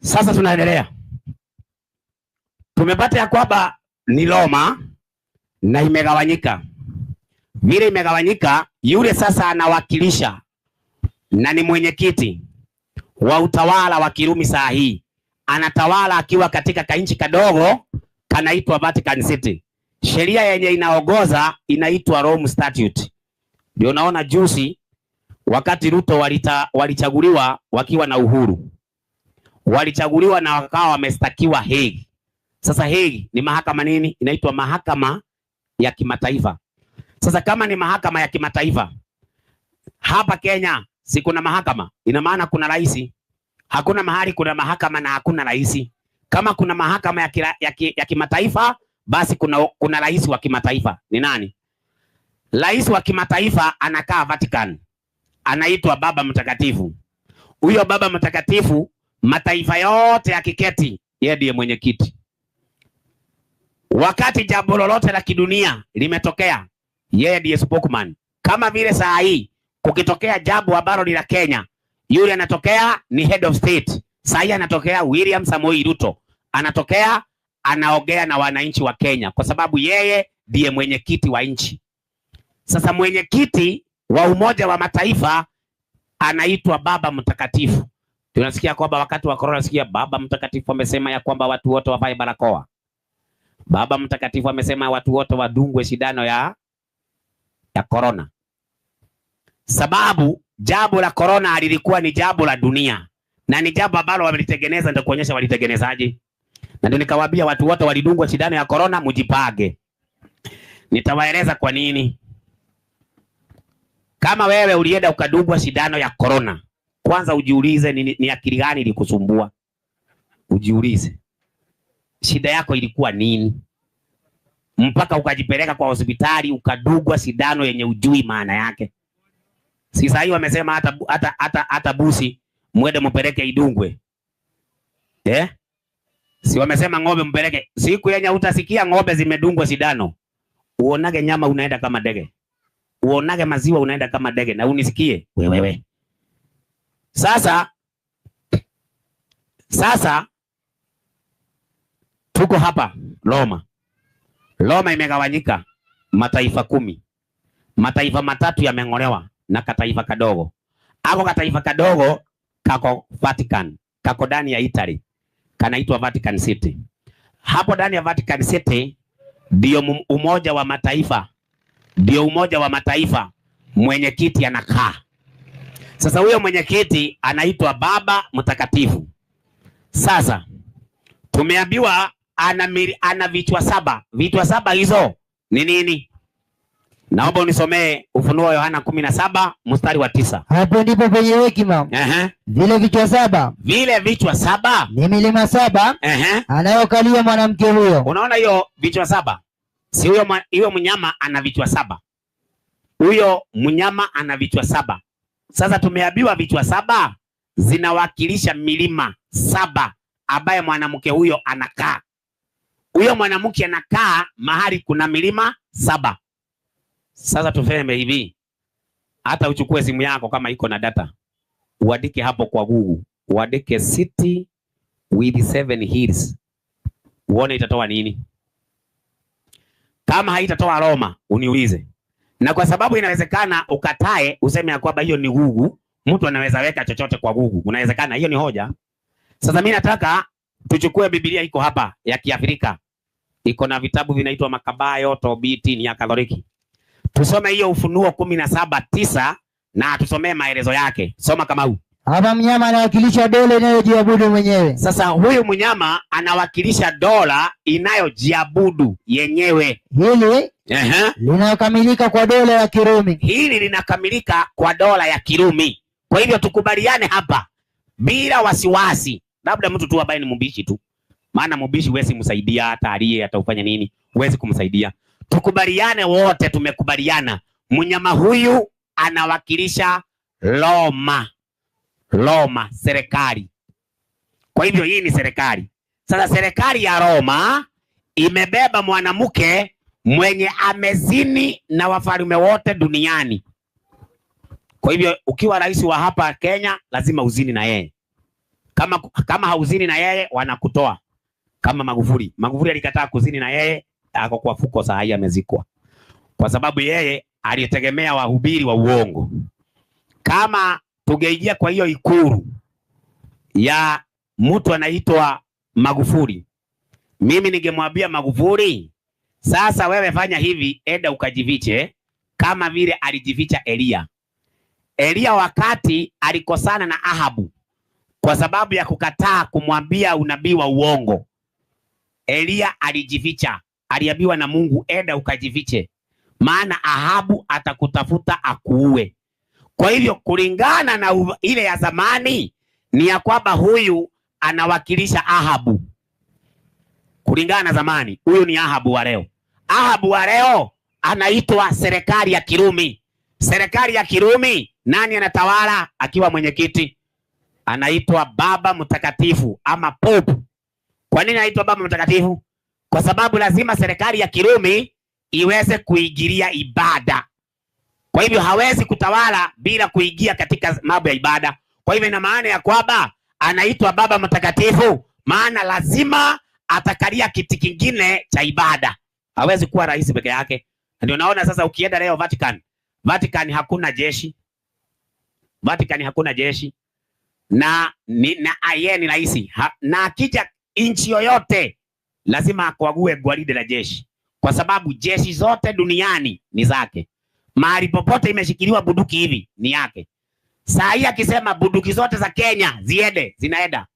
Sasa tunaendelea. Tumepata ya kwamba ni Roma na imegawanyika. Vile imegawanyika, yule sasa anawakilisha na ni mwenyekiti wa utawala wa Kirumi saa hii. Anatawala akiwa katika kanchi kadogo kanaitwa Vatican City. Sheria yenye inaongoza inaitwa Rome Statute. Ndio naona juzi wakati Ruto walichaguliwa wakiwa na uhuru. Walichaguliwa na wakawa wamestakiwa Hague. Sasa Hague ni mahakama nini? Inaitwa mahakama ya kimataifa. Sasa kama ni mahakama ya kimataifa, hapa Kenya si kuna mahakama, ina maana kuna rais. Hakuna mahali kuna mahakama na hakuna rais. Kama kuna mahakama ya kimataifa, basi kuna rais wa kimataifa. Ni nani? Rais wa kimataifa anakaa Vatican. Anaitwa Baba Mtakatifu. Huyo Baba Mtakatifu, mataifa yote yakiketi, yeye ndiye mwenyekiti. Wakati jambo lolote la kidunia limetokea, yeye ndiye spokesman. Kama vile saa hii kukitokea jambo ambalo ni la Kenya, yule anatokea ni head of state. Saa hii anatokea William Samoei Ruto. Anatokea anaongea na wananchi wa Kenya kwa sababu yeye ndiye mwenyekiti wa nchi. Sasa mwenyekiti wa Umoja wa Mataifa anaitwa Baba Mtakatifu. Tunasikia kwamba wakati wa corona, sikia Baba Mtakatifu amesema ya kwamba watu wote wavae barakoa. Baba Mtakatifu amesema watu wote wadungwe sindano ya corona. Sababu jambo la corona lilikuwa ni jambo la dunia na ni jambo ambalo walitengeneza, ndio kuonyesha walitengenezaje. Na ndio nikawaambia watu wote walidungwa sindano ya corona, mjipage. Nitawaeleza kwa nini. Kama wewe ulienda ukadungwa sindano ya corona, kwanza ujiulize ni akili gani ilikusumbua. Ujiulize. Shida yako ilikuwa nini? Mpaka ukajipeleka kwa hospitali ukadungwa sindano yenye ujui maana yake. Si sasa hivi wamesema hata busi mwende mpeleke idungwe. Si wamesema ng'ombe mpeleke. Siku yenye utasikia ng'ombe zimedungwa sindano, uonage nyama unaenda kama ndege. Uonage maziwa unaenda kama ndege na unisikie wewe. Sasa tuko hapa Roma. Roma imegawanyika mataifa 10. Mataifa matatu yameng'olewa na kataifa kadogo. Hapo kataifa kadogo kako Vatican, kako ndani ya Italy. Kanaitwa Vatican City. Hapo ndani ya Vatican City ndio Umoja wa Mataifa. Ndio Umoja wa Mataifa mwenyekiti anakaa. Sasa huyo mwenyekiti anaitwa Baba Mtakatifu. Sasa tumeambiwa ana vichwa 7. Vichwa 7 hizo ni nini? Naomba unisomee Ufunuo Yohana 17 mstari wa 9. Hapo ndipo penye hekima. Vile vichwa 7. Vile vichwa 7 ni milima 7 anayokalia mwanamke huyo. Unaona hiyo vichwa 7? Si huyo mnyama ana vichwa 7. Huyo mnyama ana vichwa 7. Sasa tumeambiwa vichwa 7 zinawakilisha milima 7 ambaye mwanamke huyo anakaa. Huyo mwanamke anakaa mahali kuna milima 7. Sasa tufeme hivi. Hata uchukue simu yako kama iko na data. Uandike hapo kwa Google. Uandike city with 7 hills. Uone itatoa nini? Kama haitatoa Roma, uniulize. Na kwa sababu inawezekana ukatae useme ya kwamba hiyo ni Google, mtu anaweza weka chochote kwa Google. Unawezekana hiyo ni hoja. Sasa mimi nataka tuchukue Biblia iko hapa ya Kiafrika. Iko na vitabu vinaitwa Makabayo, Tobiti, ni ya Katoliki. Tusome hiyo Ufunuo 17:9 na tusomee maelezo yake. Soma kama huu. Hapa mnyama anawakilisha dola inayojiabudu mwenyewe. Sasa huyu mnyama anawakilisha dola inayojiabudu yenyewe. Hili linakamilika kwa dola ya Kirumi. Hili linakamilika kwa dola ya Kirumi. Kwa hivyo tukubaliane hapa bila wasiwasi. Labda mtu tu ambaye ni mbishi tu. Maana mbishi huwezi kumsaidia, hata aliye ataufanya nini? Huwezi kumsaidia. Tukubaliane wote, tumekubaliana. Mnyama huyu anawakilisha Roma. Roma, serikali. Kwa hivyo hii ni serikali. Sasa serikali ya Roma imebeba mwanamke mwenye amezini na wafalme wote duniani. Kwa hivyo ukiwa rais wa hapa Kenya lazima uzini na yeye. Kama hauzini na yeye wanakutoa. Kama Magufuli. Magufuli alikataa kuzini na yeye, ako kwa fuko saa hii amezikwa. Kwa sababu yeye alitegemea wahubiri wa uongo. Kama tungeingia kwa hiyo ikulu ya mtu anaitwa Magufuli, mimi ningemwambia Magufuli, sasa wewe fanya hivi, enda ukajifiche kama vile alijificha Elia. Elia wakati alikosana na Ahabu kwa sababu ya kukataa kumwambia unabii wa uongo, Elia alijificha, aliambiwa na Mungu, enda ukajifiche, maana Ahabu atakutafuta akuue. Kwa hivyo kulingana na ile ya zamani ni ya kwamba huyu anawakilisha Ahabu. Kulingana na zamani, huyu ni Ahabu wa leo. Ahabu wa leo anaitwa serikali ya Kirumi. Serikali ya Kirumi, nani anatawala akiwa mwenyekiti? Anaitwa Baba Mtakatifu ama Pope. Kwa nini anaitwa Baba Mtakatifu? Kwa sababu lazima serikali ya Kirumi iweze kuingilia ibada. Kwa hivyo hawezi kutawala bila kuingia katika mambo ya ibada. Kwa hivyo ina maana ya kwamba anaitwa Baba Mtakatifu, maana lazima atakalia kiti kingine cha ibada. Hawezi kuwa rais peke yake. Ndio naona sasa ukienda leo Vatican hakuna jeshi. Vatican hakuna jeshi. Na yeye ni rais. Na akija nchi yoyote lazima akwague gwaride la jeshi. Kwa sababu jeshi zote duniani ni zake. Mahali popote imeshikiliwa bunduki hivi ni yake. Saa hii akisema bunduki zote za Kenya ziende, zinaenda.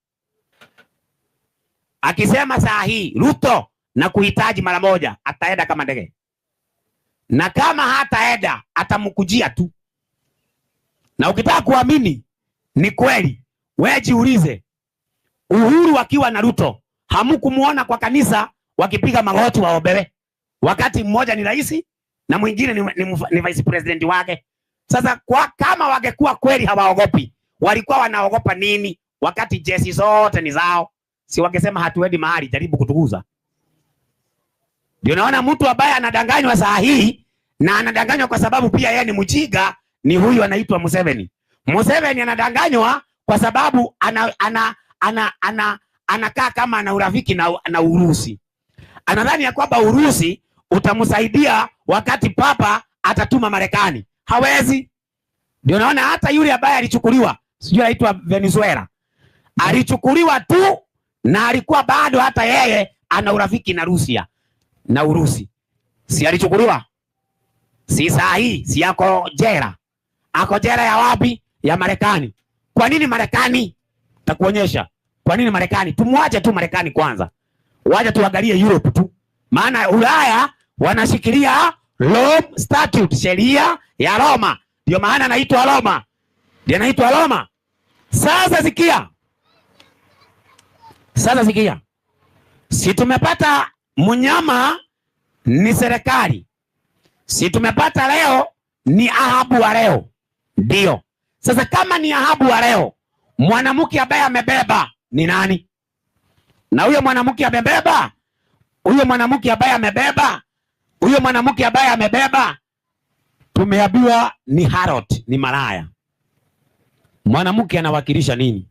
Akisema saa hii Ruto na kuhitaji mara moja, ataenda kama ndege. Na kama hataenda atamkujia tu. Na ukitaka kuamini ni kweli, wewe jiulize, Uhuru akiwa na Ruto hamkumuona kwa kanisa wakipiga magoti waombewe, wakati mmoja ni rais na mwingine ni vice president wake. Sasa kama wangekuwa kweli hawaogopi, walikuwa wanaogopa nini wakati jeshi zote ni zao? Si wangesema hatuendi mahali, jaribu kutuguza. Ndio naona mtu ambaye anadanganywa saa hii, na anadanganywa kwa sababu pia yeye ni mjinga, ni huyu anaitwa Museveni. Museveni anadanganywa kwa sababu anakaa kama ana urafiki na Urusi. Anadhani ya kwamba Urusi utamsaidia wakati papa atatuma Marekani. Hawezi. Ndio naona hata yule ambaye alichukuliwa, sijui anaitwa Venezuela, alichukuliwa tu na alikuwa bado hata yeye ana urafiki na Rusia na Urusi. Si alichukuliwa? Si saa hii, si yako jela. Ako jela ya wapi? Ya Marekani. Kwa nini Marekani? Takuonyesha. Kwa nini Marekani? Tumwache tu Marekani kwanza. Waje tuangalie Europe tu. Maana Ulaya wanashikilia Rome Statute, sheria ya Roma. Ndio maana anaitwa Roma. Ndio anaitwa Roma. Sasa sikia. Si tumepata mnyama ni serikali. Si tumepata leo ni Ahabu wa leo. Ndio. Sasa kama ni Ahabu wa leo, mwanamke ambaye amebeba ni nani? Na huyo mwanamke amebeba, tumeambiwa ni harlot, ni malaya. Mwanamke anawakilisha nini?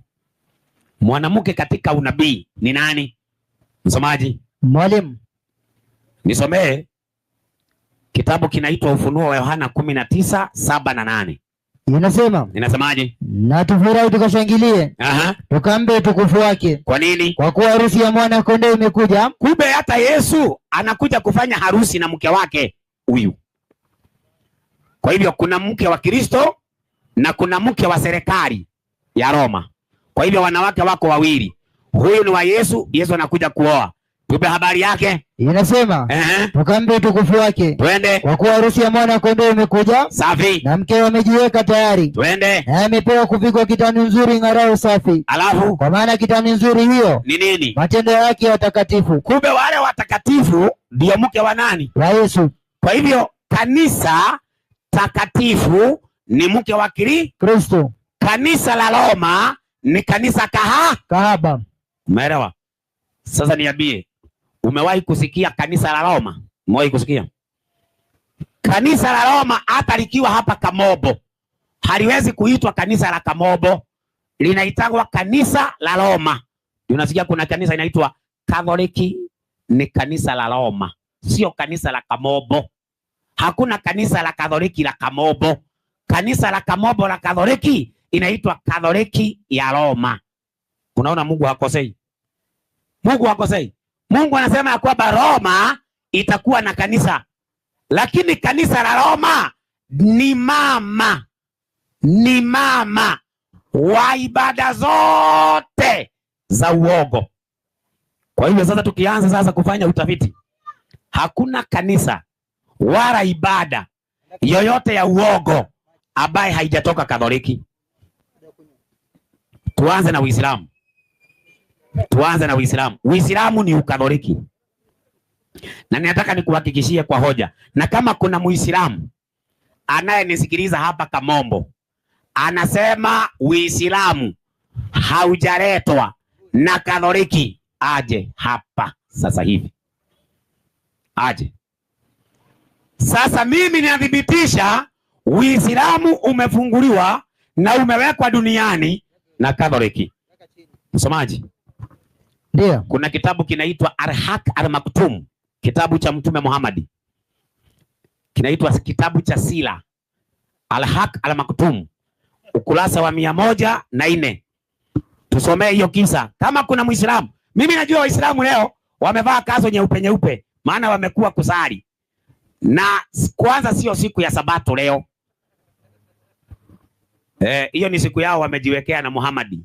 Mwanamke katika unabii ni nani? Msomaji? Mwalimu. Nisomee kitabu kinaitwa Ufunuo wa Yohana 19:7 na 8. Inasemaje? Na tufurahi tukashangilie. Tukambe utukufu wake. Kwa nini? Kwa kuwa harusi ya mwana kondoo imekuja. Kumbe hata Yesu anakuja kufanya harusi na mke wake huyu. Kwa hivyo kuna mke wa Kristo na kuna mke wa serikali ya Roma. Kwa hivyo wanawake wako wawili. Huyu ni wa Yesu, Yesu anakuja kuoa. Tupe habari yake. Inasema, tukambe utukufu wake. Twende. Kwa kuwa harusi ya mwana kondoo imekuja. Safi. Na mkewe amejiweka tayari. Twende. Na amepewa kuvikwa kitani nzuri ng'arao safi. Alafu, kwa maana kitani nzuri hiyo ni nini? Matendo yake ya watakatifu. Kumbe wale watakatifu ndio mke wa nani? Wa Yesu. Kwa hivyo kanisa takatifu ni mke wa Kristo. Kanisa la Roma ni kanisa kahaba. Umeelewa? Sasa niambie, umewahi kusikia kanisa la Roma? Umewahi kusikia? Kanisa la Roma hata likiwa hapa Kamobo haliwezi kuitwa kanisa la Kamobo. linaitwa kanisa la Roma. Unasikia kuna kanisa inaitwa Katoliki, ni kanisa la Roma, sio kanisa la Kamobo. Hakuna kanisa la Katoliki la Kamobo. Kanisa la Kamobo la Katoliki inaitwa Katoliki ya Roma. Unaona, Mungu hakosei. Mungu hakosei. Mungu anasema ya kwamba Roma itakuwa na kanisa, lakini kanisa la Roma ni mama wa ibada zote za uogo. Kwa hivyo sasa tukianza sasa kufanya utafiti, hakuna kanisa wala ibada yoyote ya uogo ambaye haijatoka Katoliki. Tuanze na Uislamu. Uislamu ni Ukatoliki. Na ninataka nikuhakikishie kwa hoja, na kama kuna Muislamu anayenisikiliza hapa Kamombo anasema Uislamu haujaletwa na Katoliki, aje hapa sasa hivi, aje. Sasa mimi ninathibitisha Uislamu umefunguliwa na umewekwa duniani na Katoliki. Msomaji, ndio kuna kitabu kinaitwa Al-Haq Al-Maktum, kitabu cha Mtume Muhammad, kinaitwa kitabu cha sila, Al-Haq Al-Maktum, ukurasa wa 104. Tusomee hiyo kisa kama kuna Muislamu. Mimi najua Waislamu leo wamevaa kazo nyeupe, maana wamekuwa kusali, na kwanza sio siku ya Sabato leo. Hiyo ni siku yao wamejiwekea na Muhammad.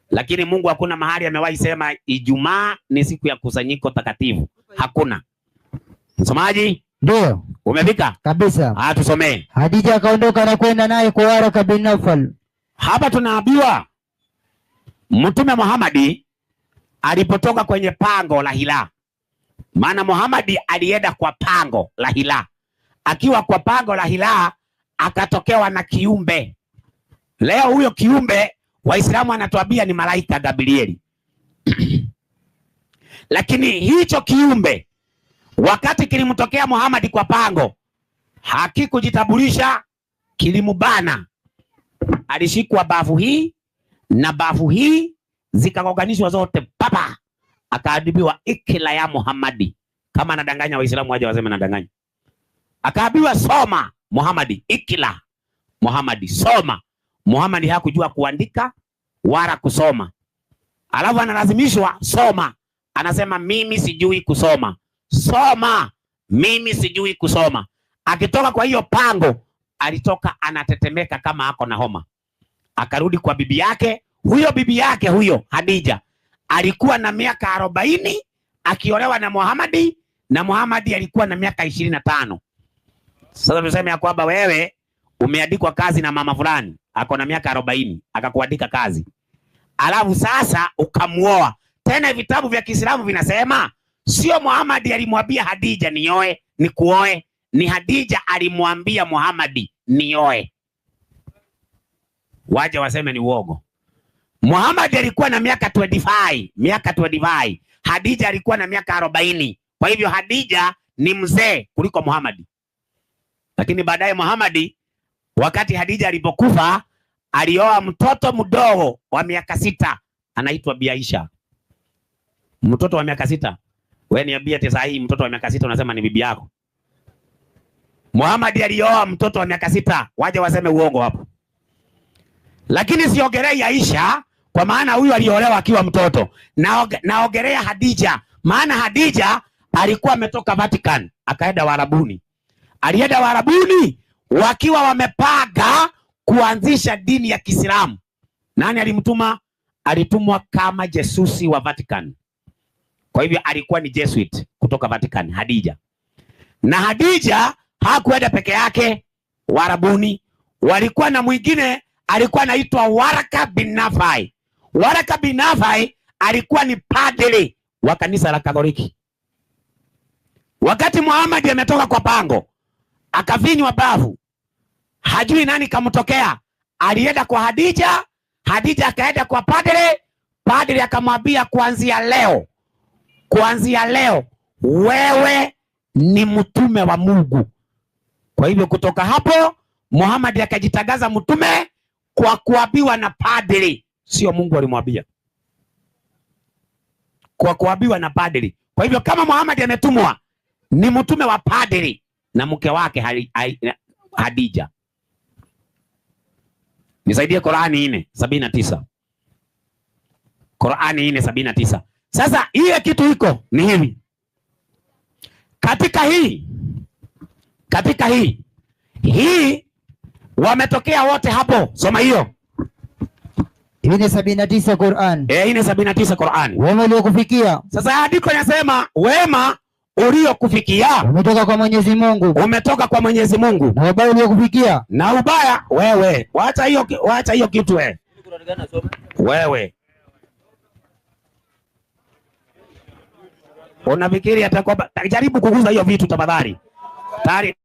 Lakini Mungu hakuna mahali amewahi sema Ijumaa ni siku ya kusanyiko takatifu. Hakuna. Msomaji? Ndio. Umefika? Kabisa. Tusomee. Hadija akaondoka na kwenda naye kwa Waraka bin Nawfal. Hapa tunaambiwa Mtume Muhammad alipotoka kwenye pango la Hira. Maana Muhammad alienda kwa pango la Hira. Akiwa kwa pango la Hira akatokewa na kiumbe. Leo huyo kiumbe Waislamu anatuambia ni malaika Gabrieli. Lakini hicho kiumbe wakati kilimtokea Muhammad kwa pango hakikujitambulisha, kilimubana. Alishikwa bavu hii na bavu hii zikagonganishwa zote papa, akaadhibiwa ikila ya Muhammad. Kama anadanganya Waislamu waje waseme nadanganya. Akaambiwa soma Muhammad, ikila Muhammad, soma. Muhammad hakujua kuandika wala kusoma. Alafu analazimishwa soma. Anasema mimi sijui kusoma. Soma, mimi sijui kusoma. Akitoka kwa hiyo pango, alitoka anatetemeka kama ako na homa. Akarudi kwa bibi yake. Huyo bibi yake huyo Hadija alikuwa na miaka 40 akiolewa na Muhammad, na Muhammad alikuwa na miaka 25. Sasa tuseme ya kwamba wewe umeandikwa kazi na mama fulani ako na miaka 40 akakuandika kazi, alafu sasa ukamuoa. Tena vitabu vya Kiislamu vinasema sio Muhammad alimwambia Hadija nioe nikuoe, ni Hadija alimwambia Muhammad nioe. Waje waseme ni uongo. Muhammad alikuwa na miaka 25, Hadija alikuwa na miaka 40. Kwa hivyo Hadija ni mzee kuliko Muhammad. Lakini baadaye Muhammad, wakati Hadija alipokufa, alioa mtoto mdogo wa miaka 6 anaitwa Bi Aisha. Mtoto wa miaka 6. Wewe niambie tesa hii mtoto wa miaka 6 unasema ni bibi yako? Muhammad alioa mtoto wa miaka 6, waje waseme uongo hapo. Lakini siogelea Aisha kwa maana huyu aliolewa akiwa mtoto. Naogelea Hadija, maana Hadija alikuwa ametoka Vatican akaenda Warabuni. Alienda Warabuni wakiwa wamepanga kuanzisha dini ya Kiislamu. Nani alimtuma? Alitumwa kama jesusi wa Vatican. Kwa hivyo alikuwa ni Jesuit kutoka Vatican, Hadija. Na Hadija hakuenda peke yake Warabuni, walikuwa na mwingine alikuwa anaitwa Waraka bin Nawfal. Waraka bin Nawfal alikuwa ni padri wa kanisa la Katoliki. Wakati Muhammad ametoka kwa pango akafinywa bavu, hajui nani kamtokea, alienda kwa Hadija, Hadija akaenda kwa padri, padri akamwambia kuanzia leo wewe ni mtume wa Mungu. Kwa hivyo kutoka hapo Muhammad akajitangaza mtume kwa kuabiwa na padri, sio Mungu alimwambia. Kwa kuabiwa na padri. Kwa hivyo kama Muhammad ametumwa, ni mtume wa padri na mke wake Hadija. Nisaidie Qur'ani 4:79. Qur'ani 4:79. Sasa hiyo kitu iko ni hivi. Katika hii wametokea wote hapo. Soma hiyo. 4:79 Qur'an. 4:79 Qur'an. Wema uliokufikia. Sasa andiko linasema wema uliokufikia umetoka kwa Mwenyezi Mungu. Umetoka kwa Mwenyezi Mungu. Na ubaya uliokufikia. Na ubaya wewe. Waacha hiyo kitu wewe. Wewe. Unafikiri atakuwa jaribu kuguza hiyo vitu tafadhali. Tayari